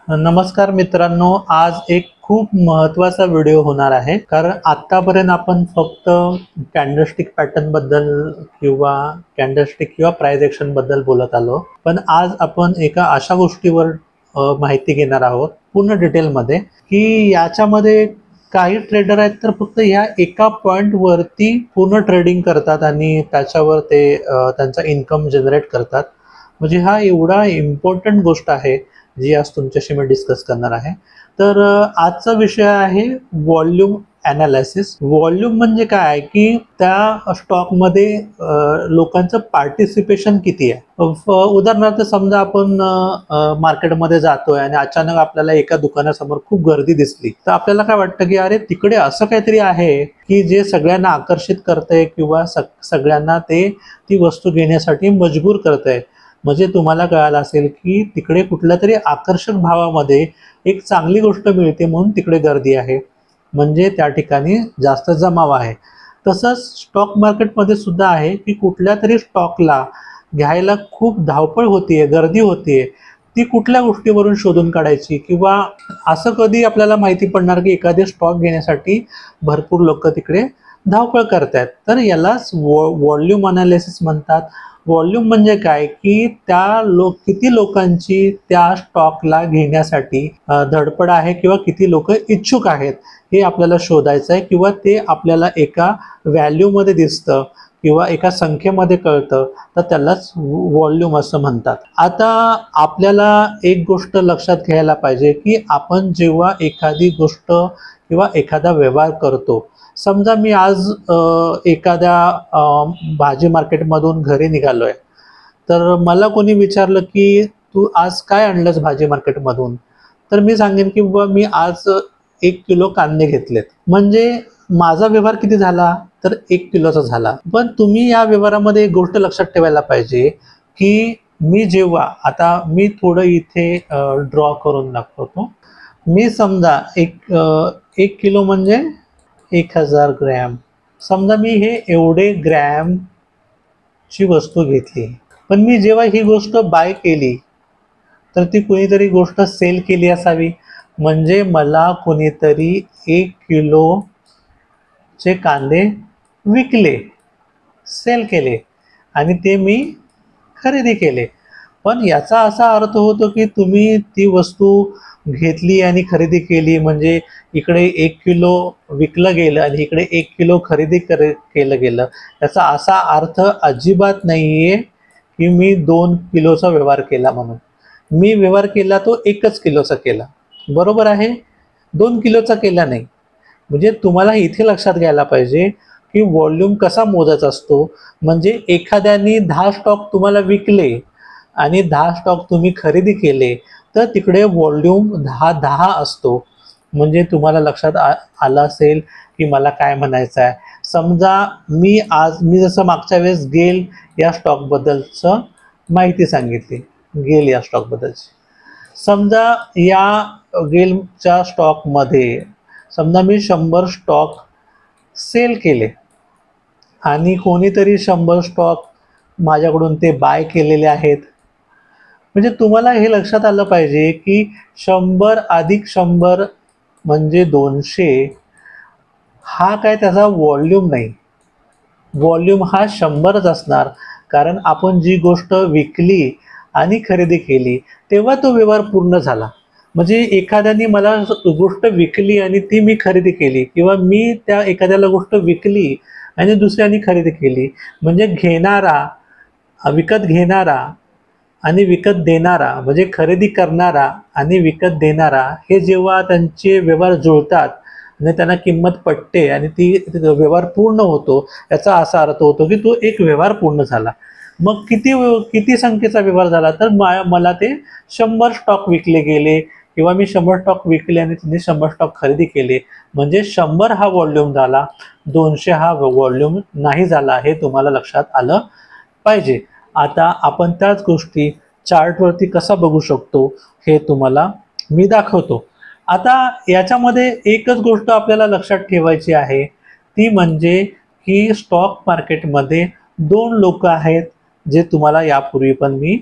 नमस्कार मित्रांनो, आज एक खूप महत्त्वाचा व्हिडिओ होणार आहे. कारण आतापर्यंत आपण फक्त कॅन्डलस्टिक पॅटर्न बद्दल किंवा प्राइस ॲक्शन बद्दल बोलत आलो. पण आज आपण एका अशा गोष्टीवर माहिती घेणार आहोत पूर्ण डिटेलमध्ये, की याच्यामध्ये काही ट्रेडर आहेत तर फक्त ह्या एका पॉइंट वरती पूर्ण ट्रेडिंग करतात आणि त्याच्यावर ते त्यांचा इन्कम जनरेट करतात. म्हणजे हा एवढा इम्पॉर्टंट गोष्ट आहे जी आज तुमच्याशी मी डिस्कस करणार आहे. तर आजचा विषय आहे व्हॉल्यूम ॲनालिसिस. व्हॉल्यूम म्हणजे काय, की त्या स्टॉकमध्ये लोकांचं पार्टिसिपेशन किती आहे. उदाहरणार्थ समजा आपण मार्केटमध्ये जातोय आणि अचानक आपल्याला एका दुकानासमोर खूप गर्दी दिसली, तर आपल्याला काय वाटतं की अरे तिकडे असं काहीतरी आहे की जे सगळ्यांना आकर्षित करतंय किंवा सगळ्यांना ती वस्तू घेण्यासाठी मजबूर करतंय. म्हणजे तुम्हाला कळालं असेल की तिकडे कुठल्या तरी आकर्षक भावामध्ये एक चांगली गोष्ट मिळते म्हणून तिकडे गर्दी आहे, म्हणजे त्या ठिकाणी जास्त जमाव आहे. तसंच स्टॉक मार्केटमध्ये सुद्धा आहे की कुठल्या तरी स्टॉकला घ्यायला खूप धावपळ होतीये, गर्दी होतीये. ती कुठल्या गोष्टीवरून शोधून काढायची, किंवा असं कधी आपल्याला माहिती पडणार की एखादे स्टॉक घेण्यासाठी भरपूर लोक तिकडे धावपळ करतायत. तर यालाच व्हॉल्यूम अनालिसिस म्हणतात. व्हॉल्यूम म्हणजे काय, की किती लोकांची त्या स्टॉकला घेण्यासाठी धडपड आहे किंवा किती लोक इच्छुक आहेत हे आपल्याला शोधायचं आहे, किंवा ते आपल्याला एका व्हॅल्यूमध्ये दिसतं किंवा एका संख्येमध्ये कळतं, तर त्यालाच व्हॉल्यूम असं म्हणतात. आता आपल्याला एक गोष्ट लक्षात घ्यायला पाहिजे, की आपण जेव्हा एखादी गोष्ट किंवा एखादा व्यवहार करतो, समजा मी आज एखाद्या भाजी मार्केटमधून घरी निघालोय, तर मला कोणी विचारलं की तू आज काय आणलंस भाजी मार्केटमधून, तर मी सांगेन की बाबा मी आज 1 किलो कांदे घेतलेत. म्हणजे माझा व्यवहार किती झाला, तर 1 किलोचा झाला. पण तुम्ही या व्यवहारामध्ये एक गोष्ट लक्षात ठेवायला पाहिजे, की मी थोडं इथे ड्रॉ करून दाखवतो. मी समजा 1 किलो म्हणजे 1000 ग्रॅम. समजा मी हे एवढे ग्रॅमची वस्तू घेतली, पण मी जेव्हा ही गोष्ट बाय केली तर ती कोणीतरी गोष्ट सेल केली असावी. म्हणजे मला कोणीतरी 1 किलोचे कांदे विकले, सेल केले आणि ते मी खरेदी केले. पण याचा असा अर्थ होतो की तुम्ही ती वस्तू घेतली आणि खरेदी केली, म्हणजे इकडे 1 किलो विकलं गेलं आणि इकडे 1 किलो खरेदी केलं गेलं. याचा असा अर्थ अजिबात नाहीये की मी 2 किलोचा व्यवहार केला म्हणून. मी व्यवहार केला तो 1 किलोचा केला, बरोबर आहे, 2 किलोचा केला नाही. म्हणजे तुम्हाला इथे लक्षात घ्यायला पाहिजे की व्हॉल्यूम कसा मोजायचा असतो. म्हणजे एखाद्याने 10 स्टॉक तुम्हाला विकले आणि 10 स्टॉक तुम्ही खरेदी केले, तर तिकडे व्हॉल्यूम 10-10 असतो. म्हणजे तुम्हाला लक्षात आलं असेल की मला काय म्हणायचं आहे. समजा मी जसं मागच्या वेळेस गेल या स्टॉकबद्दलचं माहिती सांगितली, गेल या स्टॉकबद्दलची. समजा या गेलच्या स्टॉकमध्ये समजा मी 100 स्टॉक सेल केले आणि कोणीतरी 100 स्टॉक माझ्याकडून ते बाय केलेले आहेत. म्हणजे तुम्हाला हे लक्षात आलं पाहिजे की 100 अधिक 100 म्हणजे 200. हा काय त्याचा व्हॉल्यूम नाही. व्हॉल्यूम हा 100च असणार, कारण आपण जी गोष्ट विकली आणि खरेदी केली तेव्हा तो व्यवहार पूर्ण झाला. म्हणजे एखाद्याने मला गोष्ट विकली आणि ती मी खरेदी केली, किंवा मी त्या एखाद्याला गोष्ट विकली आणि दुसऱ्याने खरेदी केली, म्हणजे विकत घेणारा आणि विकत देणारा, म्हणजे खरेदी करणारा आणि विकत देणारा, हे जेव्हा त्यांचे व्यवहार जुळतात आणि त्यांना किंमत पटते आणि व्यवहार पूर्ण होतो, याचा असा अर्थ होतो की तो एक व्यवहार पूर्ण झाला. मग किती संख्येचा व्यवहार झाला, तर मला ते 100 स्टॉक विकले गेले, किंवा मी 100 स्टॉक विकले आणि तिने 100 स्टॉक खरेदी केले. म्हणजे 100 हा व्हॉल्यूम झाला, 200 हा व्हॉल्यूम नाही झाला. हे तुम्हाला लक्षात आलं पाहिजे. आता आपण त्याच गोष्टी चार्टवरती कसा बघू शकतो हे तुम्हाला मी दाखवतो. आता याच्यामध्ये एकच गोष्ट आपल्याला लक्षात ठेवायची आहे, ती म्हणजे की स्टॉक मार्केटमध्ये 2 लोक आहेत, जे तुम्हाला यापूर्वी पण मी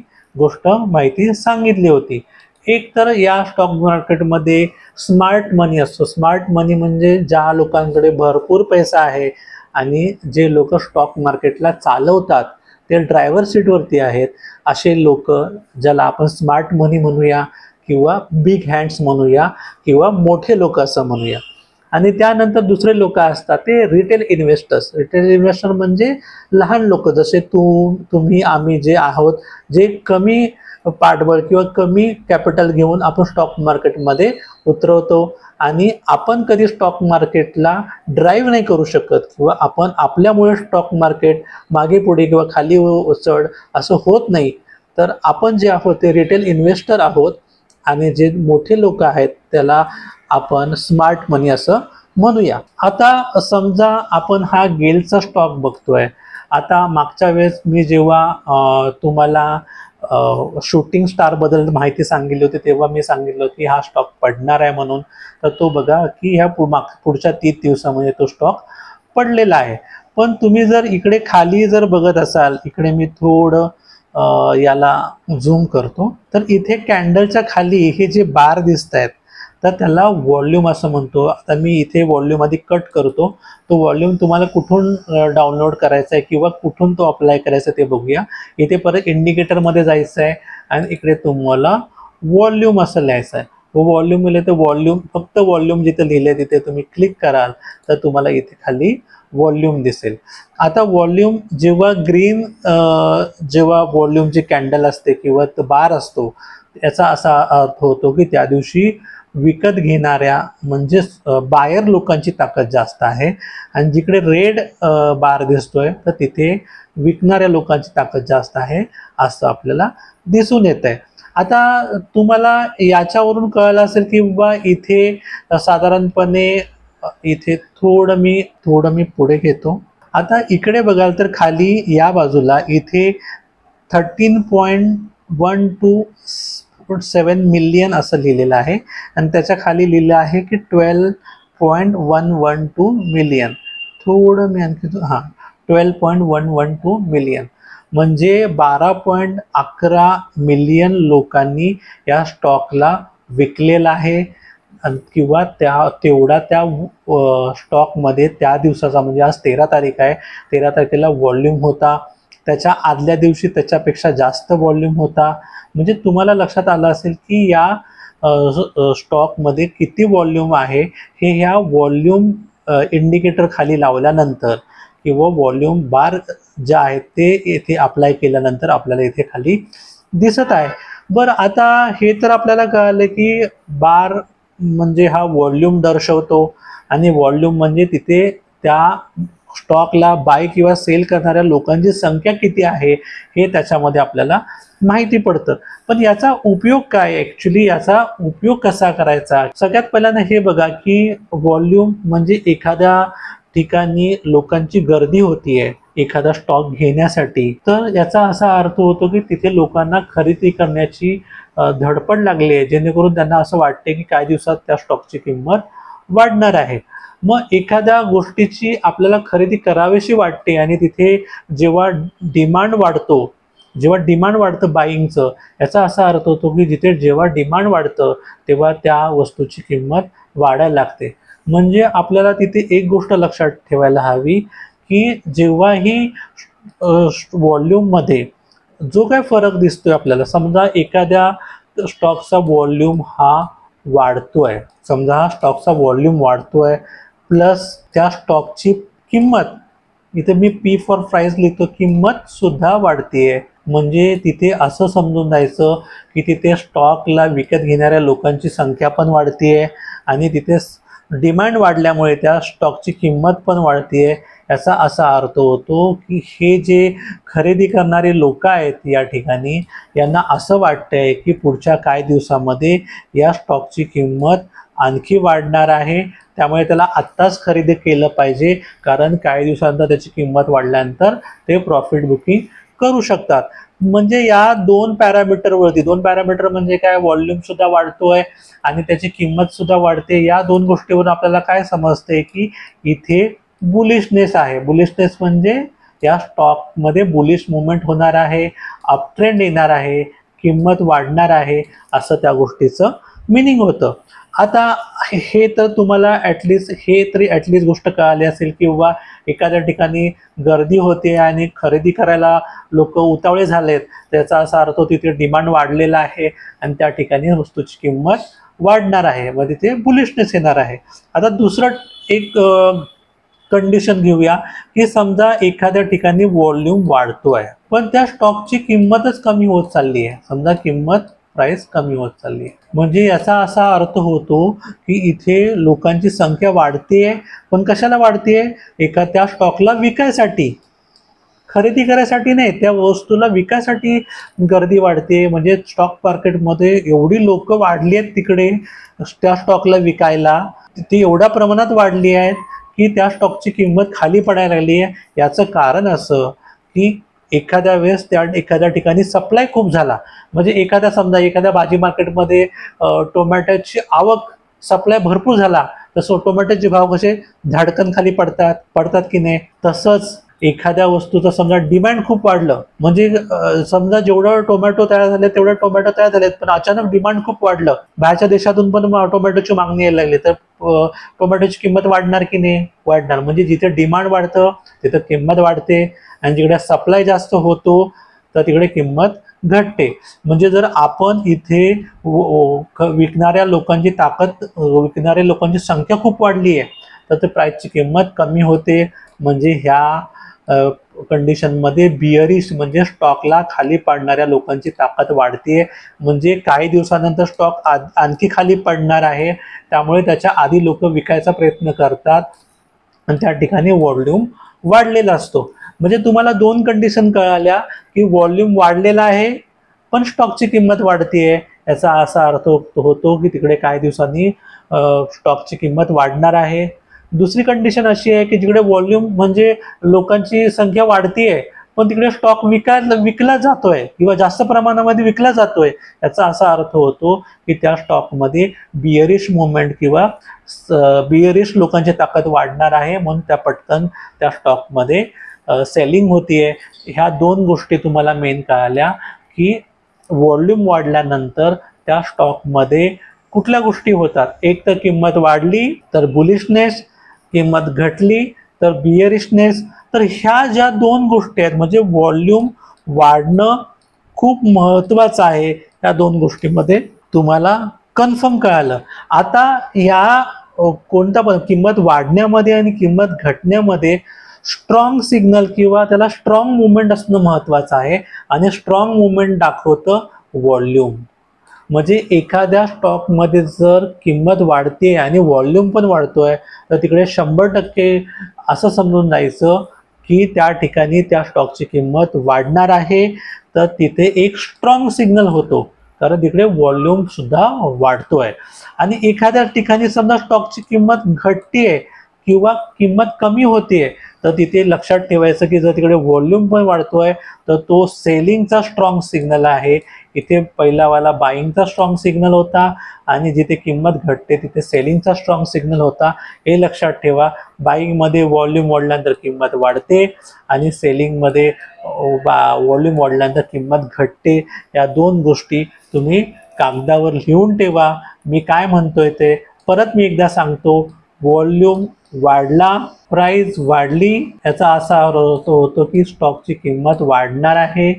माहिती सांगितली होती. एक तर या स्टॉक मार्केटमध्ये स्मार्ट मनी असतो. स्मार्ट मनी म्हणजे ज्या लोकांकडे भरपूर पैसा आहे आणि जे लोक स्टॉक मार्केटला चालवतात, ते ड्रायव्हर सीटवरती आहेत, असे लोक ज्याला आपण स्मार्ट मनी म्हणूया किंवा बिग हँड्स म्हणूया किंवा मोठे लोक असं म्हणूया. आणि त्यानंतर दुसरे लोक असतात ते रिटेल इन्व्हेस्टर्स. रिटेल इन्व्हेस्टर म्हणजे लहान लोक, जसे तुम्ही आम्ही जे आहोत, जे कमी पाठबळ किंवा कमी कॅपिटल घेऊन आपण स्टॉक मार्केटमध्ये उतरवतो आणि आपण कधी स्टॉक मार्केटला ड्राईव्ह नाही करू शकत किंवा आपण आपल्यामुळे स्टॉक मार्केट मागे पुढे किंवा खाली चढ असं होत नाही. तर आपण जे आहोत ते रिटेल इन्व्हेस्टर आहोत आणि जे मोठे लोक आहेत त्याला आपण स्मार्ट मनी असं म्हणूया. आता समजा आपण हा गेलचा स्टॉक बघतोय. आता मागच्या वेळेस मी जेव्हा तुम्हाला शूटिंग स्टार बद्दल माहिती सांगितली होती तेव्हा मी सांगितलं की हा स्टॉक पडणार आहे म्हणून. तर तो बघा की ह्या पुढच्या 30 दिवसामध्ये तो स्टॉक पडलेला आहे. पण तुम्ही जर इकडे खाली जर बघत असाल, इकडे मी थोडं याला झूम करतो, तर इथे कॅन्डलच्या खाली हे जे बार दिसत आहेत तर त्याला वॉल्यूम असं म्हणतो. आता मी इथे वॉल्यूम आधी कट करतो. तो वॉल्यूम तुम्हाला कुठून डाउनलोड करायचा आहे किंवा कुठून तो अप्लाय करायचा ते बघूया. इथे परत इंडिकेटरमध्ये जायचं आहे आणि इकडे तुम्हाला वॉल्यूम असं लिहायचं आहे. वॉल्यूम लिहिले तर वॉल्यूम, फक्त वॉल्यूम जिथे लिहिले तिथे तुम्ही क्लिक कराल तर तुम्हाला इथे खाली वॉल्यूम दिसेल. आता वॉल्यूम जेव्हा ग्रीन, जेव्हा वॉल्यूमची कॅन्डल असते किंवा बार असतो, याचा असा अर्थ होतो की त्या दिवशी विकत घेणाऱ्या म्हणजे बायर लोकांची ताकद जास्त आहे आणि जिकडे रेड बार दिसतोय तर तिथे विकणाऱ्या लोकांची ताकद जास्त आहे असं आपल्याला दिसून येत आहे. आता तुम्हाला याच्यावरून कळलं असेल की बाबा इथे साधारणपणे इथे थोडं मी पुढे घेतो. आता इकडे बघाल तर खाली या बाजूला इथे 13.12.7 मिलियन असं लिहिलेलं आहे आणि त्याच्या खाली लिहिलं आहे की 12.112 मिलियन. थोडं मी आणखी 12.112 मिलियन म्हणजे 12.11 मिलियन लोकांनी या स्टॉकला विकलेला आहे किंवा तेवढा त्या स्टॉकमध्ये त्या दिवसाचा म्हणजे आज 13 तारीख आहे, 13 तारखेला वॉल्यूम होता. त्याच्या आदल्या दिवशी त्याच्यापेक्षा जास्त वॉल्यूम होता. म्हणजे तुम्हाला लक्षात आलं असेल की या स्टॉकमध्ये किती वॉल्यूम आहे हे ह्या वॉल्यूम इंडिकेटर खाली लावल्यानंतर किंवा वॉल्यूम बार जे आहेत ते इथे अप्लाय केल्यानंतर आपल्याला इथे खाली दिसत आहे. बरं, आता हे तर आपल्याला कळलं की बार म्हणजे हा वॉल्यूम दर्शवतो आणि वॉल्यूम म्हणजे तिथे त्या स्टॉकला बाय किंवा सेल करणाऱ्या लोकांची संख्या किती आहे हे त्याच्यामध्ये आपल्याला माहिती पडतं. पण याचा उपयोग काय, ॲक्च्युली याचा उपयोग कसा करायचा? सगळ्यात पहिल्यांदा हे बघा की वॉल्यूम म्हणजे एखाद्या ठिकाणी लोकांची गर्दी होतीये एखादा स्टॉक घेण्यासाठी, तर याचा असा अर्थ होतो की तिथे लोकांना खरेदी करण्याची धडपड लागली आहे, जेणेकरून त्यांना असं वाटते की काही दिवसात त्या स्टॉकची किंमत वाढणार आहे. मग एखाद्या गोष्टीची आपल्याला खरेदी करावीशी वाटते आणि तिथे जेव्हा डिमांड वाढतं बाईंगचं, याचा असा अर्थ होतो की जिथे जेव्हा डिमांड वाढतं तेव्हा त्या वस्तूची किंमत वाढायला लागते. म्हणजे आपल्याला तिथे एक गोष्ट लक्षात ठेवायला हवी की जेव्हाही वॉल्यूममध्ये जो काय फरक दिसतोय आपल्याला, समजा एखाद्या स्टॉकचा वॉल्यूम हा वाढतोय, समजा हा स्टॉकचा वॉल्यूम वाढतोय प्लस त्या स्टॉकची किंमत, इथे मी पी फॉर प्राइस लिहितो, किंमत सुद्धा वाढतीये. म्हणजे तिथे असं समजून जायचं की तिथे स्टॉकला विकत घेणाऱ्या लोकांची संख्या पण वाढतीये आणि तिथे डिमांड वाढल्यामुळे त्या स्टॉकची किंमत पण वाढतीये. याचा असा अर्थ होतो की हे जे खरेदी करणारे लोक आहेत या ठिकाणी, यांना असं वाटतंय की पुढच्या काही दिवसामध्ये या स्टॉकची किंमत आणखी वाढणार आहे, त्यामुळे त्याला आत्ताच खरेदी केलं पाहिजे, कारण काही दिवसांनंतर त्याची किंमत वाढल्यानंतर ते प्रॉफिट बुकिंग करू शकतात. म्हणजे या दोन पॅरामीटरवरती, दोन पॅरामीटर म्हणजे काय, वॉल्यूम सुद्धा वाढतोय आणि त्याची किंमत सुद्धा वाढते. या दोन गोष्टीवरून आपल्याला काय समजते की इथे बुलिशनेस आहे. बुलिशनेस म्हणजे या स्टॉकमध्ये बुलिश मुवमेंट होणार आहे, अपट्रेंड येणार आहे किंमत वाढणार आहे असं त्या गोष्टीचं मिनिंग होतं. आता हे तर तुम्हाला ॲटलिस्ट गोष्ट कळाली असेल, किंवा एखाद्या ठिकाणी गर्दी होते आणि खरेदी करायला लोक उतावळे झालेत, त्याचा असा अर्थ तिथे डिमांड वाढलेला आहे आणि त्या ठिकाणी वस्तूची किंमत वाढणार आहे, व तिथे बुलिशनेस येणार आहे. आता दुसरं एक कंडिशन घेऊया की समजा एखाद्या ठिकाणी व्हॉल्यूम वाढतोय पण त्या स्टॉकची किंमतच कमी होत चालली आहे. समजा प्राइस कमी होत चालली आहे, म्हणजे याचा असा अर्थ होतो की इथे लोकांची संख्या वाढतेय, पण कशाला वाढतेय? एखाद्या स्टॉकला विकायसाठी, खरेदी करायसाठी नाही, त्या वस्तूला विकायसाठी गर्दी वाढते. म्हणजे स्टॉक मार्केटमध्ये एवढी लोक वाढली आहेत तिकडे त्या स्टॉकला विकायला, ती एवढ्या प्रमाणात वाढली आहेत की त्या स्टॉकची किंमत खाली पडायला लागली आहे. याचं कारण असं की एखाद्या वेळेस एखाद्या ठिकाणी सप्लाय खूप झाला, म्हणजे समजा एखाद्या भाजी मार्केटमध्ये टोमॅटोची आवक, सप्लाय भरपूर झाला, तसं टोमॅटोचे भाव कसे झाडकन खाली पडतात की नाही, तसंच एखाद्या वस्तूचं समजा डिमांड खूप वाढलं, म्हणजे समजा जेवढं टोमॅटो तयार झाले तेवढे टोमॅटो तयार झालेत, पण अचानक डिमांड खूप वाढलं, बाहेरच्या देशातून पण टोमॅटोची मागणी यायला लागली, तर टोमॅटोची किंमत वाढणार की नाही? वाढणार. म्हणजे जिथे डिमांड वाढतं तिथे किंमत वाढते, आणि जिकडे सप्लाय जास्त होतो तर तिकडे किंमत घटते. म्हणजे जर आपण इथे विकणाऱ्या लोकांची संख्या खूप वाढली आहे तर ते प्राइसची किंमत कमी होते. म्हणजे ह्या कंडिशनमध्ये बिअरिश म्हणजे स्टॉकला खाली पाडणाऱ्या लोकांची ताकद वाढते. म्हणजे काही दिवसानंतर स्टॉक आणखी खाली पडणार आहे, त्यामुळे त्याच्या आधी लोक विकायचा प्रयत्न करतात आणि त्या ठिकाणी व्हॉल्यूम वाढलेला असतो. म्हणजे तुम्हाला दोन कंडिशन कळाल्या की व्हॉल्यूम वाढलेला आहे पण स्टॉकची किंमत वाढतीये. याचा असा अर्थ होतो की तिकडे काही दिवसांनी स्टॉकची किंमत वाढणार आहे. दुसरी कंडिशन अशी आहे की जिकडे व्हॉल्यूम म्हणजे लोकांची संख्या वाढतीये पण तिकडे स्टॉक विकला जातोय किंवा जास्त प्रमाणामध्ये विकला जातोय, याचा असा अर्थ होतो की त्या स्टॉकमध्ये बिअरिश मुवमेंट किंवा बिअरिश लोकांची ताकद वाढणार आहे, म्हणून त्या पटकन त्या स्टॉकमध्ये सेलिंग होतीये. ह्या दोन गोष्टी तुम्हाला मेन कळाल्या की व्हॉल्यूम वाढल्यानंतर त्या स्टॉकमध्ये कुठल्या गोष्टी होतात. एक तर किंमत वाढली तर बुलिशनेस, किंमत घटली तर बिअरिशनेस. तर ह्या ज्या दोन गोष्टी आहेत म्हणजे व्हॉल्यूम वाढणं खूप महत्त्वाचं आहे. या दोन गोष्टींमध्ये तुम्हाला कन्फर्म कळालं. आता या कोणता पण किंमत वाढण्यामध्ये आणि किंमत घटण्यामध्ये स्ट्रॉंग सिग्नल किंवा त्याला स्ट्रॉंग मुवमेंट असणं महत्त्वाचं आहे, आणि स्ट्रॉंग मुवमेंट दाखवतं व्हॉल्यूम. म्हणजे एखाद्या स्टॉकमध्ये जर किंमत वाढते आणि व्हॉल्यूम पण वाढतोय तर तिकडे 100% असं समजून जायचं की त्या ठिकाणी त्या स्टॉकची किंमत वाढणार आहे. तर तिथे एक स्ट्रॉंग सिग्नल होतो, कारण तिकडे व्हॉल्यूम सुद्धा वाढतोय. आणि एखाद्या ठिकाणी समजा स्टॉकची किंमत घटतीये किंवा किंमत कमी होतीये तर तिथे लक्षात ठेवायचं की जर तिकडे व्हॉल्यूम पण वाढतोय तर तो सेलिंगचा स्ट्रॉंग सिग्नल आहे. इथे पहिलावाला बाईंगचा स्ट्रॉंग सिग्नल होता आणि जिथे किंमत घटते तिथे सेलिंगचा स्ट्रॉंग सिग्नल होता. हे लक्षात ठेवा. बाईंगमध्ये व्हॉल्यूम वाढल्यानंतर किंमत वाढते आणि सेलिंगमध्ये व्हॉल्यूम वाढल्यानंतर किंमत घटते. या दोन गोष्टी तुम्ही कागदावर लिहून ठेवा. मी काय म्हणतोय ते परत मी एकदा सांगतो. व्हॉल्यूम वाढला, प्राइस वाढली, याचा असा अर्थ होतो की स्टॉकची किंमत वाढणार आहे.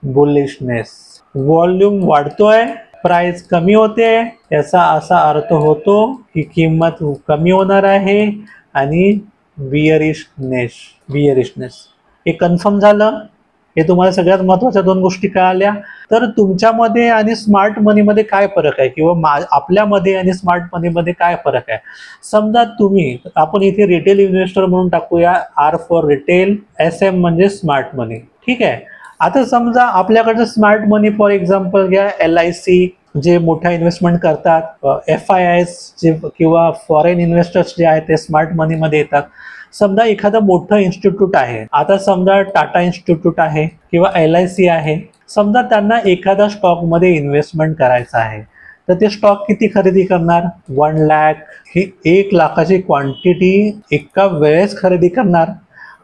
बुलिशनेस. व्हॉल्यूम वाढतोय, प्राइस कमी होते, याचा असा अर्थ होतो की किंमत कमी होणार आहे. आणि बिअरिशनेस. हे कन्फर्म झालं. हे तुम्हाला सगळ्यात महत्त्वाच्या दोन गोष्टी कळाल्या. तर तुमच्यामध्ये आणि स्मार्ट मनीमध्ये काय फरक आहे किंवा आपल्यामध्ये आणि स्मार्ट मनीमध्ये काय फरक आहे? समजा आपण इथे रिटेल इन्व्हेस्टर म्हणून टाकूया. R फॉर रिटेल, SM म्हणजे स्मार्ट मनी. ठीक आहे. आता समजा आपल्याकडचं स्मार्ट मनी फॉर एक्झाम्पल घ्या LIC जे मोठ्या इन्व्हेस्टमेंट करतात, FIIs जे किंवा फॉरेन इन्व्हेस्टर्स जे आहेत ते स्मार्ट मनीमध्ये येतात. समजा एखादं मोठं इन्स्टिट्यूट आहे, आता समजा टाटा इन्स्टिट्यूट आहे किंवा LIC आहे. समजा त्यांना एखाद्या स्टॉकमध्ये इन्व्हेस्टमेंट करायचं आहे तर ते स्टॉक किती खरेदी करणार? 1 लाख. ही 1 लाखाची क्वांटिटी एका वेळेस खरेदी करणार.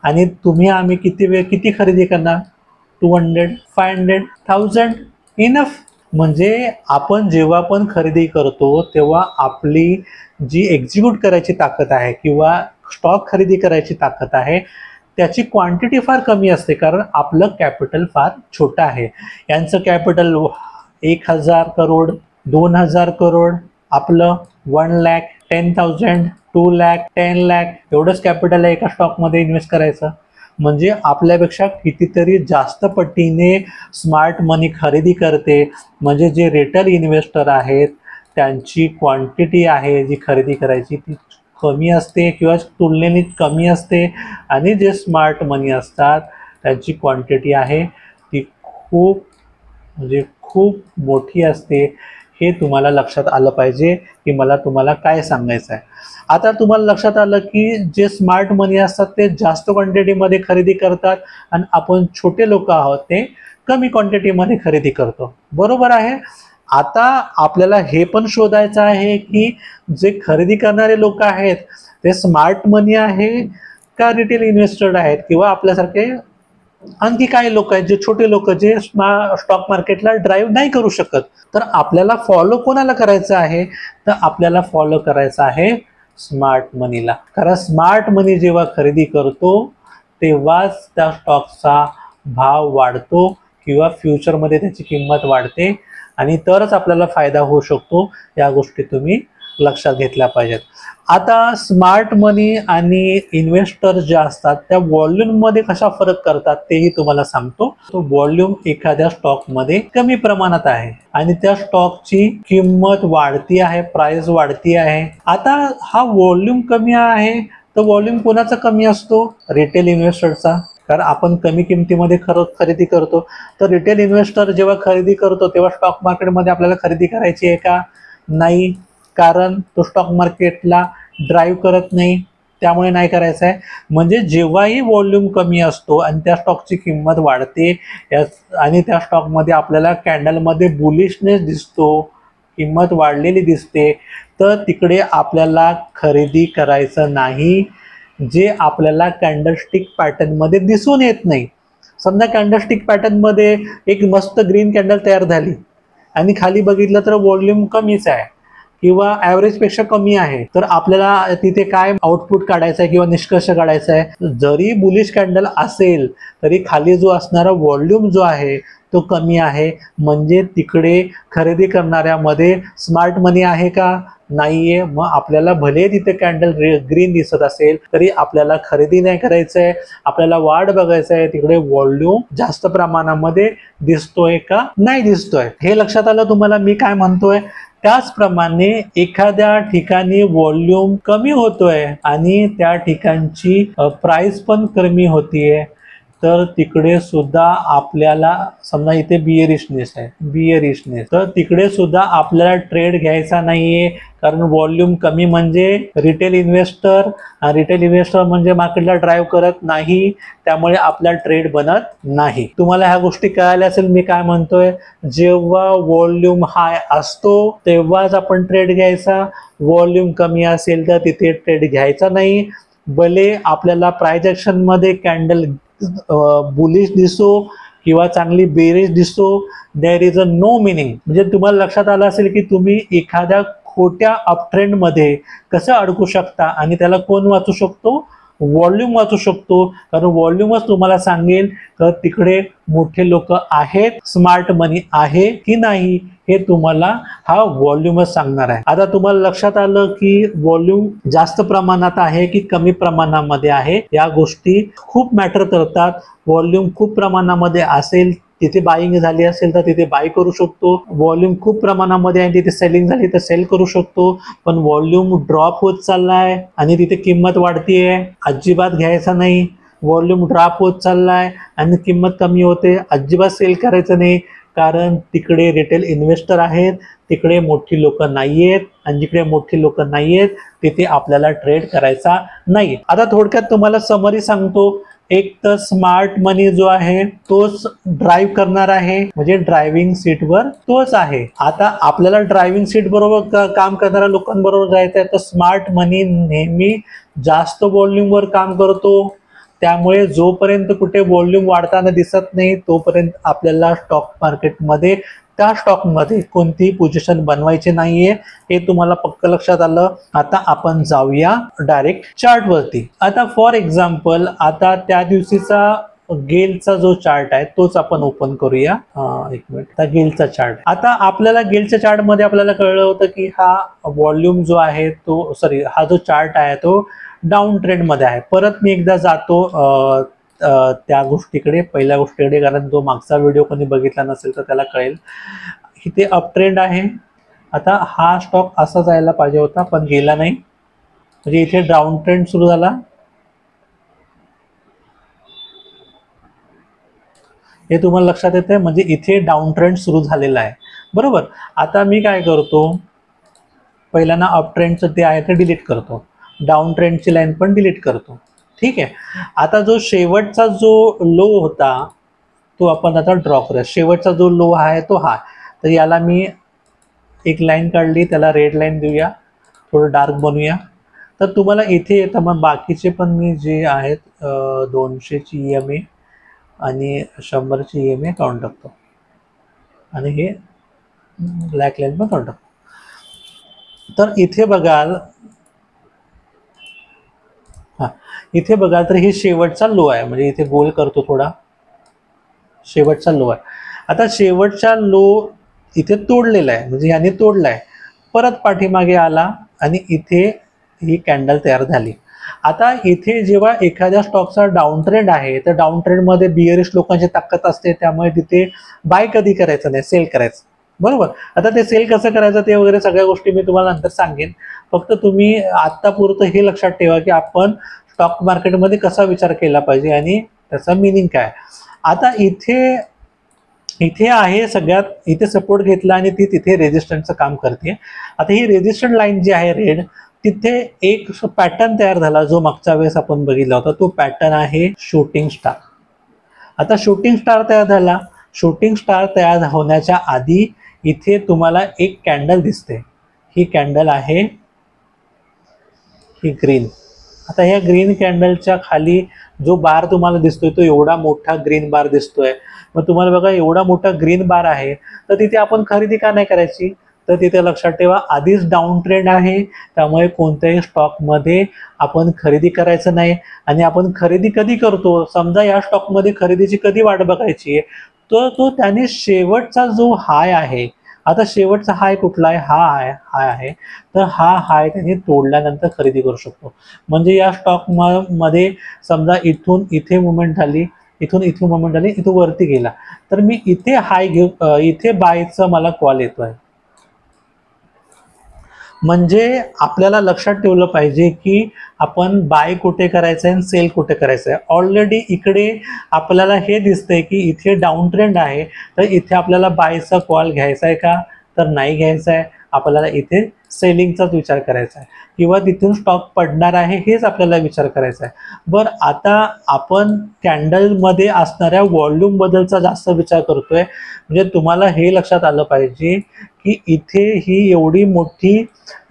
आणि आम्ही किती खरेदी करणार? 200, 500, 1000. इनफ. म्हणजे आपण जेव्हा पण खरेदी करतो तेव्हा आपली जी एक्झिक्यूट करायची ताकद आहे किंवा स्टॉक खरेदी करायची ताकद आहे त्याची क्वांटिटी फार कमी असते, कारण आपलं कॅपिटल फार छोटं आहे. यांचं कॅपिटल 1000 करोड, 2000 करोड, आपलं 1,10,000, 2,00,000, 10,00,000 एवढंच कॅपिटल आहे एका स्टॉकमध्ये इन्व्हेस्ट करायचं. म्हणजे आपल्यापेक्षा कितीतरी जास्त पटीने स्मार्ट मनी खरेदी करते. म्हणजे जे रिटेल इन्व्हेस्टर आहेत त्यांची क्वांटिटी आहे जी खरेदी करायची ती कमी असते किंवा तुलनेने कमी असते, आणि जे स्मार्ट मनी असतात त्यांची क्वांटिटी आहे ती खूप म्हणजे खूप मोठी असते. हे तुम्हाला लक्षात आलं पाहिजे की मला तुम्हाला काय सांगायचं आहे. आता तुम्हाला लक्षात आलं की जे स्मार्ट मनी असतात ते जास्त क्वांटिटीमध्ये खरेदी करतात आणि आपण छोटे लोक आहोत ते कमी क्वांटिटीमध्ये खरेदी करतो, बरोबर आहे. आता आपल्याला हे पण शोधायचं आहे की जे खरेदी करणारे लोक आहेत ते स्मार्ट मनी आहे का रिटेल इन्व्हेस्टर आहेत, किंवा आपल्यासारखे आणखी काही लोक आहेत जे छोटे लोक जे स्टॉक मार्केटला ड्राईव्ह नाही करू शकत. तर आपल्याला फॉलो कोणाला करायचं आहे, तर आपल्याला फॉलो करायचं आहे स्मार्ट मनीला. कारण स्मार्ट मनी जेव्हा खरेदी करतो तेव्हाच त्या स्टॉकचा भाव वाढतो किंवा फ्युचरमध्ये त्याची किंमत वाढते, आणि तरच आपल्याला फायदा होऊ शकतो. या गोष्टी तुम्ही लक्षात घेतल्या पाहिजेत. आता स्मार्ट मनी आणि इन्व्हेस्टर जे असतात त्या व्हॉल्यूममध्ये कशा फरक करतात तेही तुम्हाला सांगतो. तो व्हॉल्यूम एखाद्या स्टॉकमध्ये कमी प्रमाणात आहे आणि त्या स्टॉकची किंमत वाढती आहे, प्राइस वाढती आहे. आता हा व्हॉल्यूम कमी आहे तर व्हॉल्यूम कोणाचा कमी असतो? रिटेल इन्व्हेस्टरचा. कारण आपण कमी किमतीमध्ये खरेदी करतो. तर रिटेल इन्व्हेस्टर जेव्हा खरेदी करतो तेव्हा स्टॉक मार्केटमध्ये आपल्याला खरेदी करायची आहे का? नाही, कारण तो स्टॉक मार्केटला ड्राईव्ह करत नाही, त्यामुळे नाही करायचं आहे. म्हणजे जेव्हाही व्हॉल्यूम कमी असतो आणि त्या स्टॉकची किंमत वाढते आणि त्या स्टॉकमध्ये आपल्याला कॅन्डलमध्ये बुलिशनेस दिसतो, किंमत वाढलेली दिसते, तर तिकडे आपल्याला खरेदी करायचं नाही. जे आपल्याला कॅन्डलस्टिक पॅटर्नमध्ये दिसून येत नाही. समजा कॅन्डलस्टिक पॅटर्नमध्ये एक मस्त ग्रीन कॅन्डल तयार झाली आणि खाली बघितलं तर व्हॉल्यूम कमीच आहे किंवा ॲव्हरेजपेक्षा कमी आहे, तर आपल्याला तिथे काय आउटपुट काढायचं आहे किंवा निष्कर्ष काढायचा आहे? जरी बुलिश कॅन्डल असेल तरी खाली जो असणारा व्हॉल्यूम जो आहे तो कमी आहे. म्हणजे तिकडे खरेदी करणाऱ्यामध्ये स्मार्ट मनी आहे का? नाहीये. मग आपल्याला भले तिथे कॅन्डल ग्रीन दिसत असेल तरी आपल्याला खरेदी नाही करायचं आहे, आपल्याला वाढ बघायचं आहे. तिकडे व्हॉल्यूम जास्त प्रमाणामध्ये दिसतोय का नाही दिसतोय, हे लक्षात आलं तुम्हाला मी काय म्हणतोय? त्याचप्रमाणे एखाद्या ठिकाणी व्हॉल्यूम कमी होतोय आणि त्या ठिकाणची प्राइस पण कमी होतीये, तर तिकडे सुद्धा आपल्याला समजा इथे बियरिशनेस आहे, तर तिकडे सुद्धा आपल्याला ट्रेड घ्यायचा नाहीये. कारण व्हॉल्यूम कमी म्हणजे रिटेल इन्व्हेस्टर म्हणजे मार्केटला ड्राईव्ह करत नाही, त्यामुळे आपला ट्रेड बनत नाही. तुम्हाला ह्या गोष्टी कळाल्या असेल मी काय म्हणतोय. जेव्हा व्हॉल्यूम हाय असतो तेव्हाच आपण ट्रेड घ्यायचा, व्हॉल्यूम कमी असेल तर तिथे ट्रेड घ्यायचा नाही. भले आपल्याला प्राइस ऍक्शन मध्ये कॅन्डल बुलिश दिसो किंवा चांगली बेरिश दिसो, there is a no meaning. म्हणजे तुम्हाला लक्षात आलं असेल की तुम्ही एखाद्या खोट्या अपट्रेंड मध्ये कसं अडकू शकता आणि त्याला कोण वाचू शकतो? व्हॉल्यूम वाचू शकतो. कारण व्हॉल्यूमच तुम्हाला सांगेल तर तिकडे मोठे लोक आहेत, स्मार्ट मनी आहे की नाही, हे तुम्हाला हा व्हॉल्यूमच सांगणार आहे. आता तुम्हाला लक्षात आलं की व्हॉल्यूम जास्त प्रमाणात आहे की कमी प्रमाणामध्ये आहे, या गोष्टी खूप मॅटर करतात. व्हॉल्यूम खूप प्रमाणामध्ये असेल तिथे बाईंग झाली असेल तर तिथे बाय करू शकतो, व्हॉल्यूम खूप प्रमाणामध्ये आहे तिथे सेलिंग झाली तर सेल करू शकतो. पण व्हॉल्यूम ड्रॉप होत चाललाय आणि तिथे किंमत वाढतीये, अजिबात घ्यायचा नाही. व्हॉल्यूम ड्रॉप होत चाललाय आणि किंमत कमी होते, अजिबात सेल करायचं नाही. कारण तिकडे रिटेल इन्व्हेस्टर आहेत, तिकडे मोठी लोक नाहीयेत, आणि जिकडे मोठी लोक नाहीयेत तिथे आपल्याला ट्रेड करायचा नाही. आता थोडक्यात तुम्हाला समरी सांगतो. एक तर स्मार्ट मनी जो आहे तोच ड्राईव्ह करणार आहे, म्हणजे ड्रायव्हिंग सीटवर तोच आहे. आता आपल्याला ड्रायव्हिंग सीट बरोबर काम करणाऱ्या लोकांबरोबर जायचं आहे, तर स्मार्ट मनी नेहमी जास्त व्हॉल्यूमवर काम करतो. त्यामुळे जोपर्यंत कुठे व्हॉल्यूम वाढताना दिसत नाही तोपर्यंत आपल्याला स्टॉक मार्केटमध्ये त्या स्टॉकमध्ये कोणतीही पोझिशन बनवायची नाहीये, हे तुम्हाला पक्क लक्षात आलं. आता आपण जाऊया डायरेक्ट चार्ट वरती. आता फॉर एक्झाम्पल आता त्या दिवशीचा गेलचा जो चार्ट आहे तोच आपण ओपन करूया. एक मिनिट. आता गेलचा चार्ट. आता आपल्याला गेलच्या चार्ट मध्ये आपल्याला कळलं होतं की हा व्हॉल्यूम जो आहे तो हा जो चार्ट आहे तो डाऊन ट्रेंड मध्ये आहे. परत मी एकदा जातो त्या गोष्टीकडे, पहिल्या गोष्टीकडे, कारण जो मागचा व्हिडिओ कोणी बघितला नसेल तर त्याला कळेल. इथे अप ट्रेंड आहे. आता हा स्टॉक असा जायला पाहिजे होता पण गेला नाही, म्हणजे इथे डाऊन ट्रेंड सुरू झाला. हे तुम्हाला लक्षात येते, म्हणजे इथे डाऊन ट्रेंड सुरू झालेला आहे. बरोबर. आता मी काय करतो, पहिल्यांदा अप ट्रेंडचं ते आहे ते डिलीट करतो, डाऊन ट्रेंडची लाईन पण डिलीट करतो. ठीक आहे. आता जो शेवटचा जो लो होता तो आपण आता ड्रॉ करूया. शेवटचा जो लो आहे तो हा. तर याला मी एक लाईन काढली, त्याला रेड लाईन देऊया, थोडं डार्क बनवूया. तर तुम्हाला इथे येतं. मग बाकीचे पण मी जे आहेत 200ची EMA आणि 100ची EMA काढून टाकतो आणि हे ब्लॅक लाईन पण काढून टाकतो. तर इथे बघाल, इथे बघाल तर हे शेवटचा लो आहे, म्हणजे इथे गोल करतो थोडा, शेवटचा लो आहे. आता शेवटचा लो इथे तोडलेला आहे, म्हणजे याने तोडलाय, परत पाठीमागे आला आणि इथे ही कॅन्डल तयार झाली. आता इथे जेव्हा एखाद्या स्टॉकचा डाऊन ट्रेंड आहे तर डाऊन ट्रेंडमध्ये बिअरिश लोकांची ताकद असते, त्यामुळे तिथे बाय कधी करायचं नाही, सेल करायचं. बरोबर. आता ते सेल कसं करायचं ते वगैरे सगळ्या गोष्टी मी तुम्हाला नंतर सांगेन. फक्त तुम्ही आत्तापुरतं हे लक्षात ठेवा की आपण स्टॉक मार्केटमध्ये कसा विचार केला पाहिजे आणि त्याचा मिनिंग काय. आता इथे आहे सगळ्यात, इथे सपोर्ट घेतला आणि ती तिथे रेजिस्टंटचं काम करते. आता ही रेजिस्टंट लाईन जी आहे रेड, तिथे एक पॅटर्न तयार झाला जो मागच्या वेळेस आपण बघितला होता. तो पॅटर्न आहे शूटिंग स्टार. आता शूटिंग स्टार तयार झाला. शूटिंग स्टार तयार होण्याच्या आधी इथे तुम्हाला एक कॅन्डल दिसते. ही कॅन्डल आहे ही ग्रीन. आता ह्या ग्रीन कॅन्डलच्या खाली जो बार तुम्हाला दिसतोय तो एवढा मोठा ग्रीन बार दिसतोय. मग तुम्हाला बघा एवढा मोठा ग्रीन बार आहे तर तिथे आपण खरेदी का नाही करायची. तर तिथे लक्षात ठेवा आधीच डाऊन ट्रेंड आहे, त्यामुळे कोणत्याही स्टॉकमध्ये आपण खरेदी करायचं नाही. आणि आपण खरेदी कधी करतो, समजा या स्टॉकमध्ये खरेदीची कधी वाट बघायची आहे, तो त्याने शेवटचा जो हाय आहे, आता शेवटचा हाय कुठला आहे, हा आहे, तर हा हाय त्याने तोडल्यानंतर खरेदी करू शकतो. म्हणजे या स्टॉक मध्ये समजा इथून इथे मुवमेंट झाली, इथून इथे मुवमेंट झाली, इथून वरती गेला, तर मी इथे हाय घेऊ, इथे बायचा मला कॉल येतोय. म्हणजे आपल्याला लक्षात ठेवलं पाहिजे की आपण बाय कुठे करायचं आहे आणि सेल कुठे करायचं आहे. ऑलरेडी इकडे आपल्याला हे दिसतंय की इथे डाऊन ट्रेंड आहे, तर इथे आपल्याला बायचा कॉल घ्यायचा आहे का, तर नाही घ्यायचा आहे. आपल्याला इथे सेलिंगचाच विचार करायचा आहे किंवा तिथून स्टॉक पडणार आहे हेच आपल्याला विचार करायचा आहे. बरं, आता आपण कॅन्डलमध्ये असणाऱ्या व्हॉल्यूम बद्दलचा जास्त विचार करतोय. म्हणजे तुम्हाला हे लक्षात आलं पाहिजे की इथे ही एवढी मोठी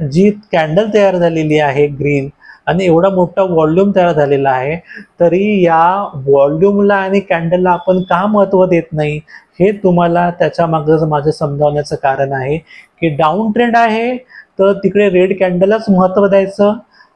जी कॅन्डल तयार झालेली आहे ग्रीन आणि एवढा मोठा व्हॉल्यूम तयार झालेला आहे, तरी या व्हॉल्यूमला आणि कॅन्डलला आपण का महत्त्व देत नाही हे तुम्हाला त्याच्या मागचं माझं समजावण्याचं कारण आहे की डाऊन ट्रेंड आहे तर तिकडे रेड कॅन्डललाच महत्त्व द्यायचं,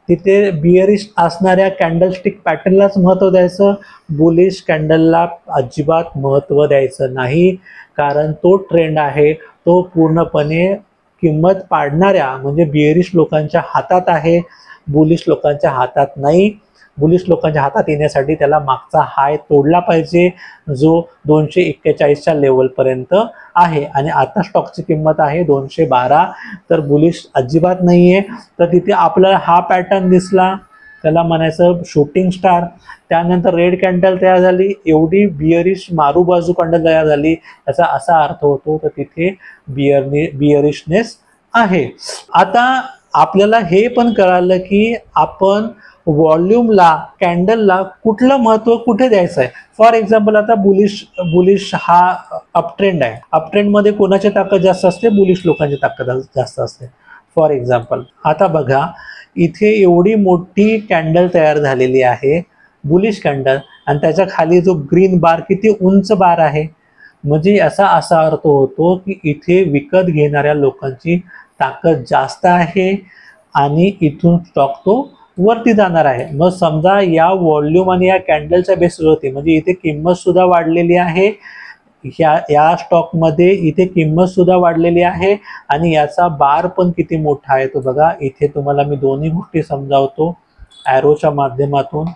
तिथे बिअरिश असणाऱ्या कॅन्डलस्टिक पॅटर्नलाच महत्त्व द्यायचं, बुलिश कॅन्डलला अजिबात महत्त्व द्यायचं नाही. कारण तो ट्रेंड आहे तो पूर्णपणे किंमत पाडणाऱ्या म्हणजे बिअरिश लोकांच्या हातात आहे, बुलिश लोकांच्या हातात नाही. बुलिश लोकांच्या हातात येण्यासाठी त्याला मागचा हाय तोडला पाहिजे जो 241च्या लेवलपर्यंत आहे आणि आता स्टॉकची किंमत आहे 212. तर बुलिश अजिबात नाही आहे. तर तिथे आपल्याला हा पॅटर्न दिसला, त्याला म्हणायचं शूटिंग स्टार. त्यानंतर रेड कॅन्डल तयार झाली, एवढी बिअरिश मारू बाजू कॅन्डल तयार झाली, याचा असा अर्थ होतो तर तिथे बिअरिशनेस आहे. आता आपल्याला हे पण कळालं की आपण व्हॉल्यूमला कॅन्डलला कुठलं महत्त्व कुठे द्यायचं आहे. फॉर एक्झाम्पल आता बुलिश हा अपट्रेंड आहे, अपट्रेंडमध्ये कोणाची ताकद जास्त असते, बुलिश लोकांची ताकद जास्त असते. फॉर एक्झाम्पल आता बघा इथे एवढी मोठी कॅन्डल तयार झालेली आहे बुलिश कॅन्डल आणि त्याच्या खाली जो ग्रीन बार किती उंच बार आहे. म्हणजे याचा असा अर्थ होतो की इथे विकत घेणाऱ्या लोकांची ताकद जास्त आहे आणि इथून स्टॉक तो वरती जाणार आहे। मग समजा या व्हॉल्यूम आणि या कॅन्डलच्या बेसवरती म्हणजे इथे किंमत सुद्धा वाढलेली आहे, या स्टॉकमध्ये इथे किंमत सुद्धा वाढलेली आहे आणि याचा बार पण किती मोठा आहे तो बघा। इथे तुम्हाला मी दोन्ही गोष्टी समजावतो ॲरोच्या माध्यमातून।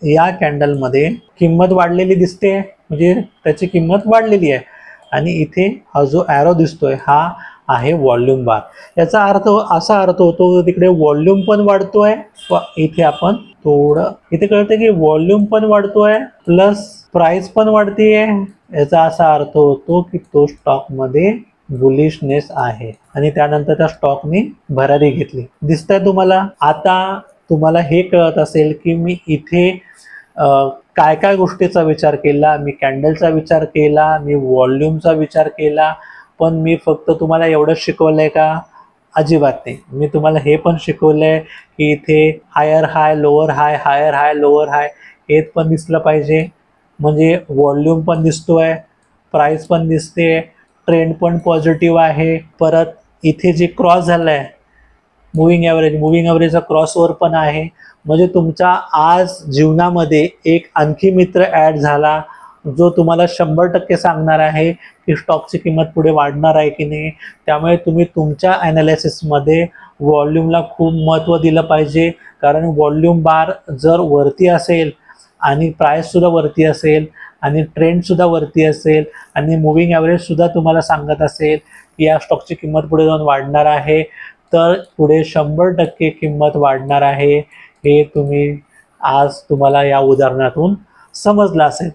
या कॅन्डलमध्ये किंमत वाढलेली दिसते म्हणजे त्याची किंमत वाढलेली आहे आणि इथे हा जो ॲरो दिसतोय हा आहे व्हॉल्यूम बार। याचा अर्थ असा अर्थ होतो तिकडे व्हॉल्यूम पण वाढतोय, इथे आपण थोडं इथे कळतं की व्हॉल्यूम पण वाढतोय प्लस प्राइस पण वाढतीये। याचा असा अर्थ होतो की तो स्टॉक मध्ये बुलिशनेस आहे आणि त्यानंतर त्या स्टॉकने भरारी घेतली। दिसतंय तुम्हाला? आता तुम्हाला हे कळत असेल की मी इथे काय काय गोष्टीचा विचार केला, मी कॅन्डलचा विचार केला, मी व्हॉल्यूमचा विचार केला, पण मी फक्त तुम्हाला एवढंच शिकवलंय का? अजिबात नाही। मी तुम्हाला हे पण शिकवलंय की इथे higher high lower high, higher high lower high हे पण दिसलं पाहिजे, म्हणजे व्हॉल्यूम पण दिसतोय, प्राइस पण दिसते, ट्रेंड पण पॉझिटिव्ह आहे। परत इथे जे क्रॉस झालाय मूविंग ॲव्हरेजचा क्रॉसवर पण आहे, म्हणजे तुमच्या आज जीवनामध्ये एक आणखी मित्र ॲड झाला जो तुम्हाला 100% सांगणार आहे की स्टॉकची किंमत पुढे वाढणार आहे की नाही। त्यामुळे तुम्ही तुमच्या ॲनालिसिसमध्ये व्हॉल्यूमला खूप महत्त्व दिलं पाहिजे, कारण व्हॉल्यूम बार जर वरती असेल आणि प्राइससुद्धा वरती असेल आणि ट्रेंडसुद्धा वरती असेल आणि मूविंग ॲव्हरेजसुद्धा तुम्हाला सांगत असेल की या स्टॉकची किंमत पुढे जाऊन वाढणार आहे, तर पुढे 100% किंमत वाढणार आहे हे तुम्हाला या उदाहरणातून समजलं असेल।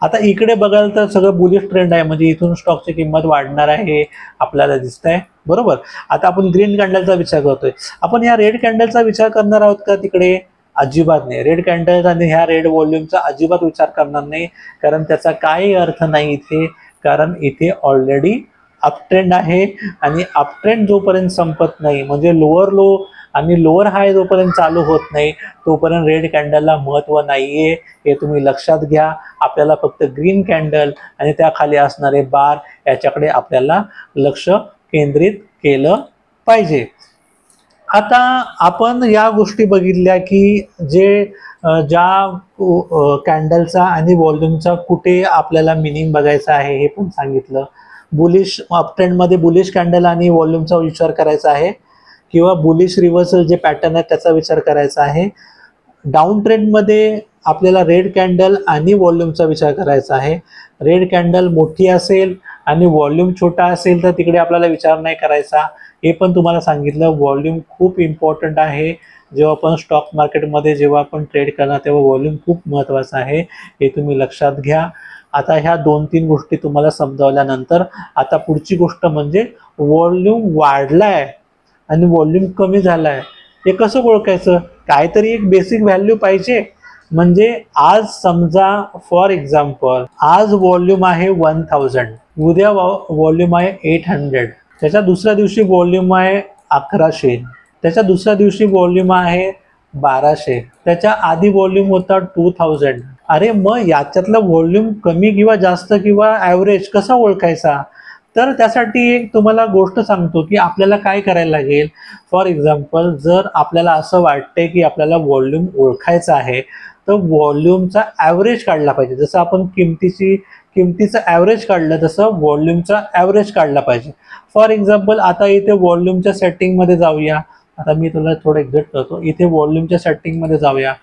आता इकडे बघाल तर सगळं बुलिश ट्रेंड आहे, म्हणजे इथून स्टॉकची किंमत वाढणार आहे आपल्याला दिसतंय, बरोबर। आता आपण ग्रीन कॅन्डलचा विचार करतोय, आपण या रेड कॅन्डलचा विचार करणार आहोत का तिकडे? अजिबात नाही। रेड कॅन्डल आणि ह्या रेड व्हॉल्यूमचा अजिबात विचार करणार नाही, कारण त्याचा काही अर्थ नाही इथे, कारण इथे ऑलरेडी अपट्रेंड आहे आणि अपट्रेंड जोपर्यंत संपत नाही म्हणजे लोअर लो आणि लोअर हाय जोपर्यंत चालू होत नाही तोपर्यंत रेड कॅन्डलला महत्त्व नाहीये, हे तुम्ही लक्षात घ्या। आपल्याला फक्त ग्रीन कॅन्डल आणि त्याखाली असणारे बार याच्याकडे आपल्याला लक्ष केंद्रित केलं पाहिजे। आता आपण या गोष्टी बघितल्या की ज्या कॅन्डलचा आणि व्हॉल्यूमचा कुठे आपल्याला मिनिंग बघायचा आहे हे पण सांगितलं। बुलिश अपट्रेंडमध्ये बुलिश कॅन्डल आणि व्हॉल्यूमचा विचार करायचा आहे किंवा बुलिश रिव्हर्सल जे पॅटर्न आहे त्याचा विचार करायचा आहे। डाऊन ट्रेंडमध्ये आपल्याला रेड कॅन्डल आणि व्हॉल्यूमचा विचार करायचा आहे। रेड कॅन्डल मोठी असेल आणि व्हॉल्यूम छोटा असेल तर तिकडे आपल्याला विचार नाही करायचा, हे पण तुम्हाला सांगितलं। व्हॉल्यूम खूप इम्पॉर्टंट आहे, जेव्हा आपण स्टॉक मार्केटमध्ये जेव्हा आपण ट्रेड करणार तेव्हा व्हॉल्यूम खूप महत्त्वाचं आहे, हे तुम्ही लक्षात घ्या। आता ह्या 2-3 गोष्टी तुम्हाला समजावल्यानंतर आता पुढची गोष्ट म्हणजे व्हॉल्यूम वाढलाय आणि व्हॉल्यूम कमी झालाय हे कसं ओळखायचं? काहीतरी एक बेसिक व्हॅल्यू पाहिजे। म्हणजे आज समजा फॉर एक्झाम्पल आज व्हॉल्यूम आहे 1000, उद्या व्हॉल्यूम आहे 800, त्याच्या दुसऱ्या दिवशी व्हॉल्यूम आहे 1100, त्याच्या दुसऱ्या दिवशी व्हॉल्यूम आहे 1200, त्याच्या आधी व्हॉल्यूम होता 2000। अरे मग याच्यातलं व्हॉल्यूम कमी किंवा जास्त किंवा ॲव्हरेज कसा ओळखायचा? तर त्यासाठी एक तुम्हाला गोष्ट सांगतो की आपल्याला काय करायला लागेल। फॉर एक्झाम्पल जर आपल्याला असं वाटतंय की आपल्याला व्हॉल्यूम ओळखायचा आहे तर व्हॉल्यूमचा ॲव्हरेज काढला पाहिजे। जसं आपण किमतीचं ॲव्हरेज काढलं तसं व्हॉल्यूमचा ॲव्हरेज काढला पाहिजे। फॉर एक्झाम्पल आता इथे व्हॉल्यूमच्या सेटिंगमध्ये जाऊया। आता मी तुला थोडं एक्झॅक्ट करतो, इथे व्हॉल्यूमच्या सेटिंगमध्ये जाऊया।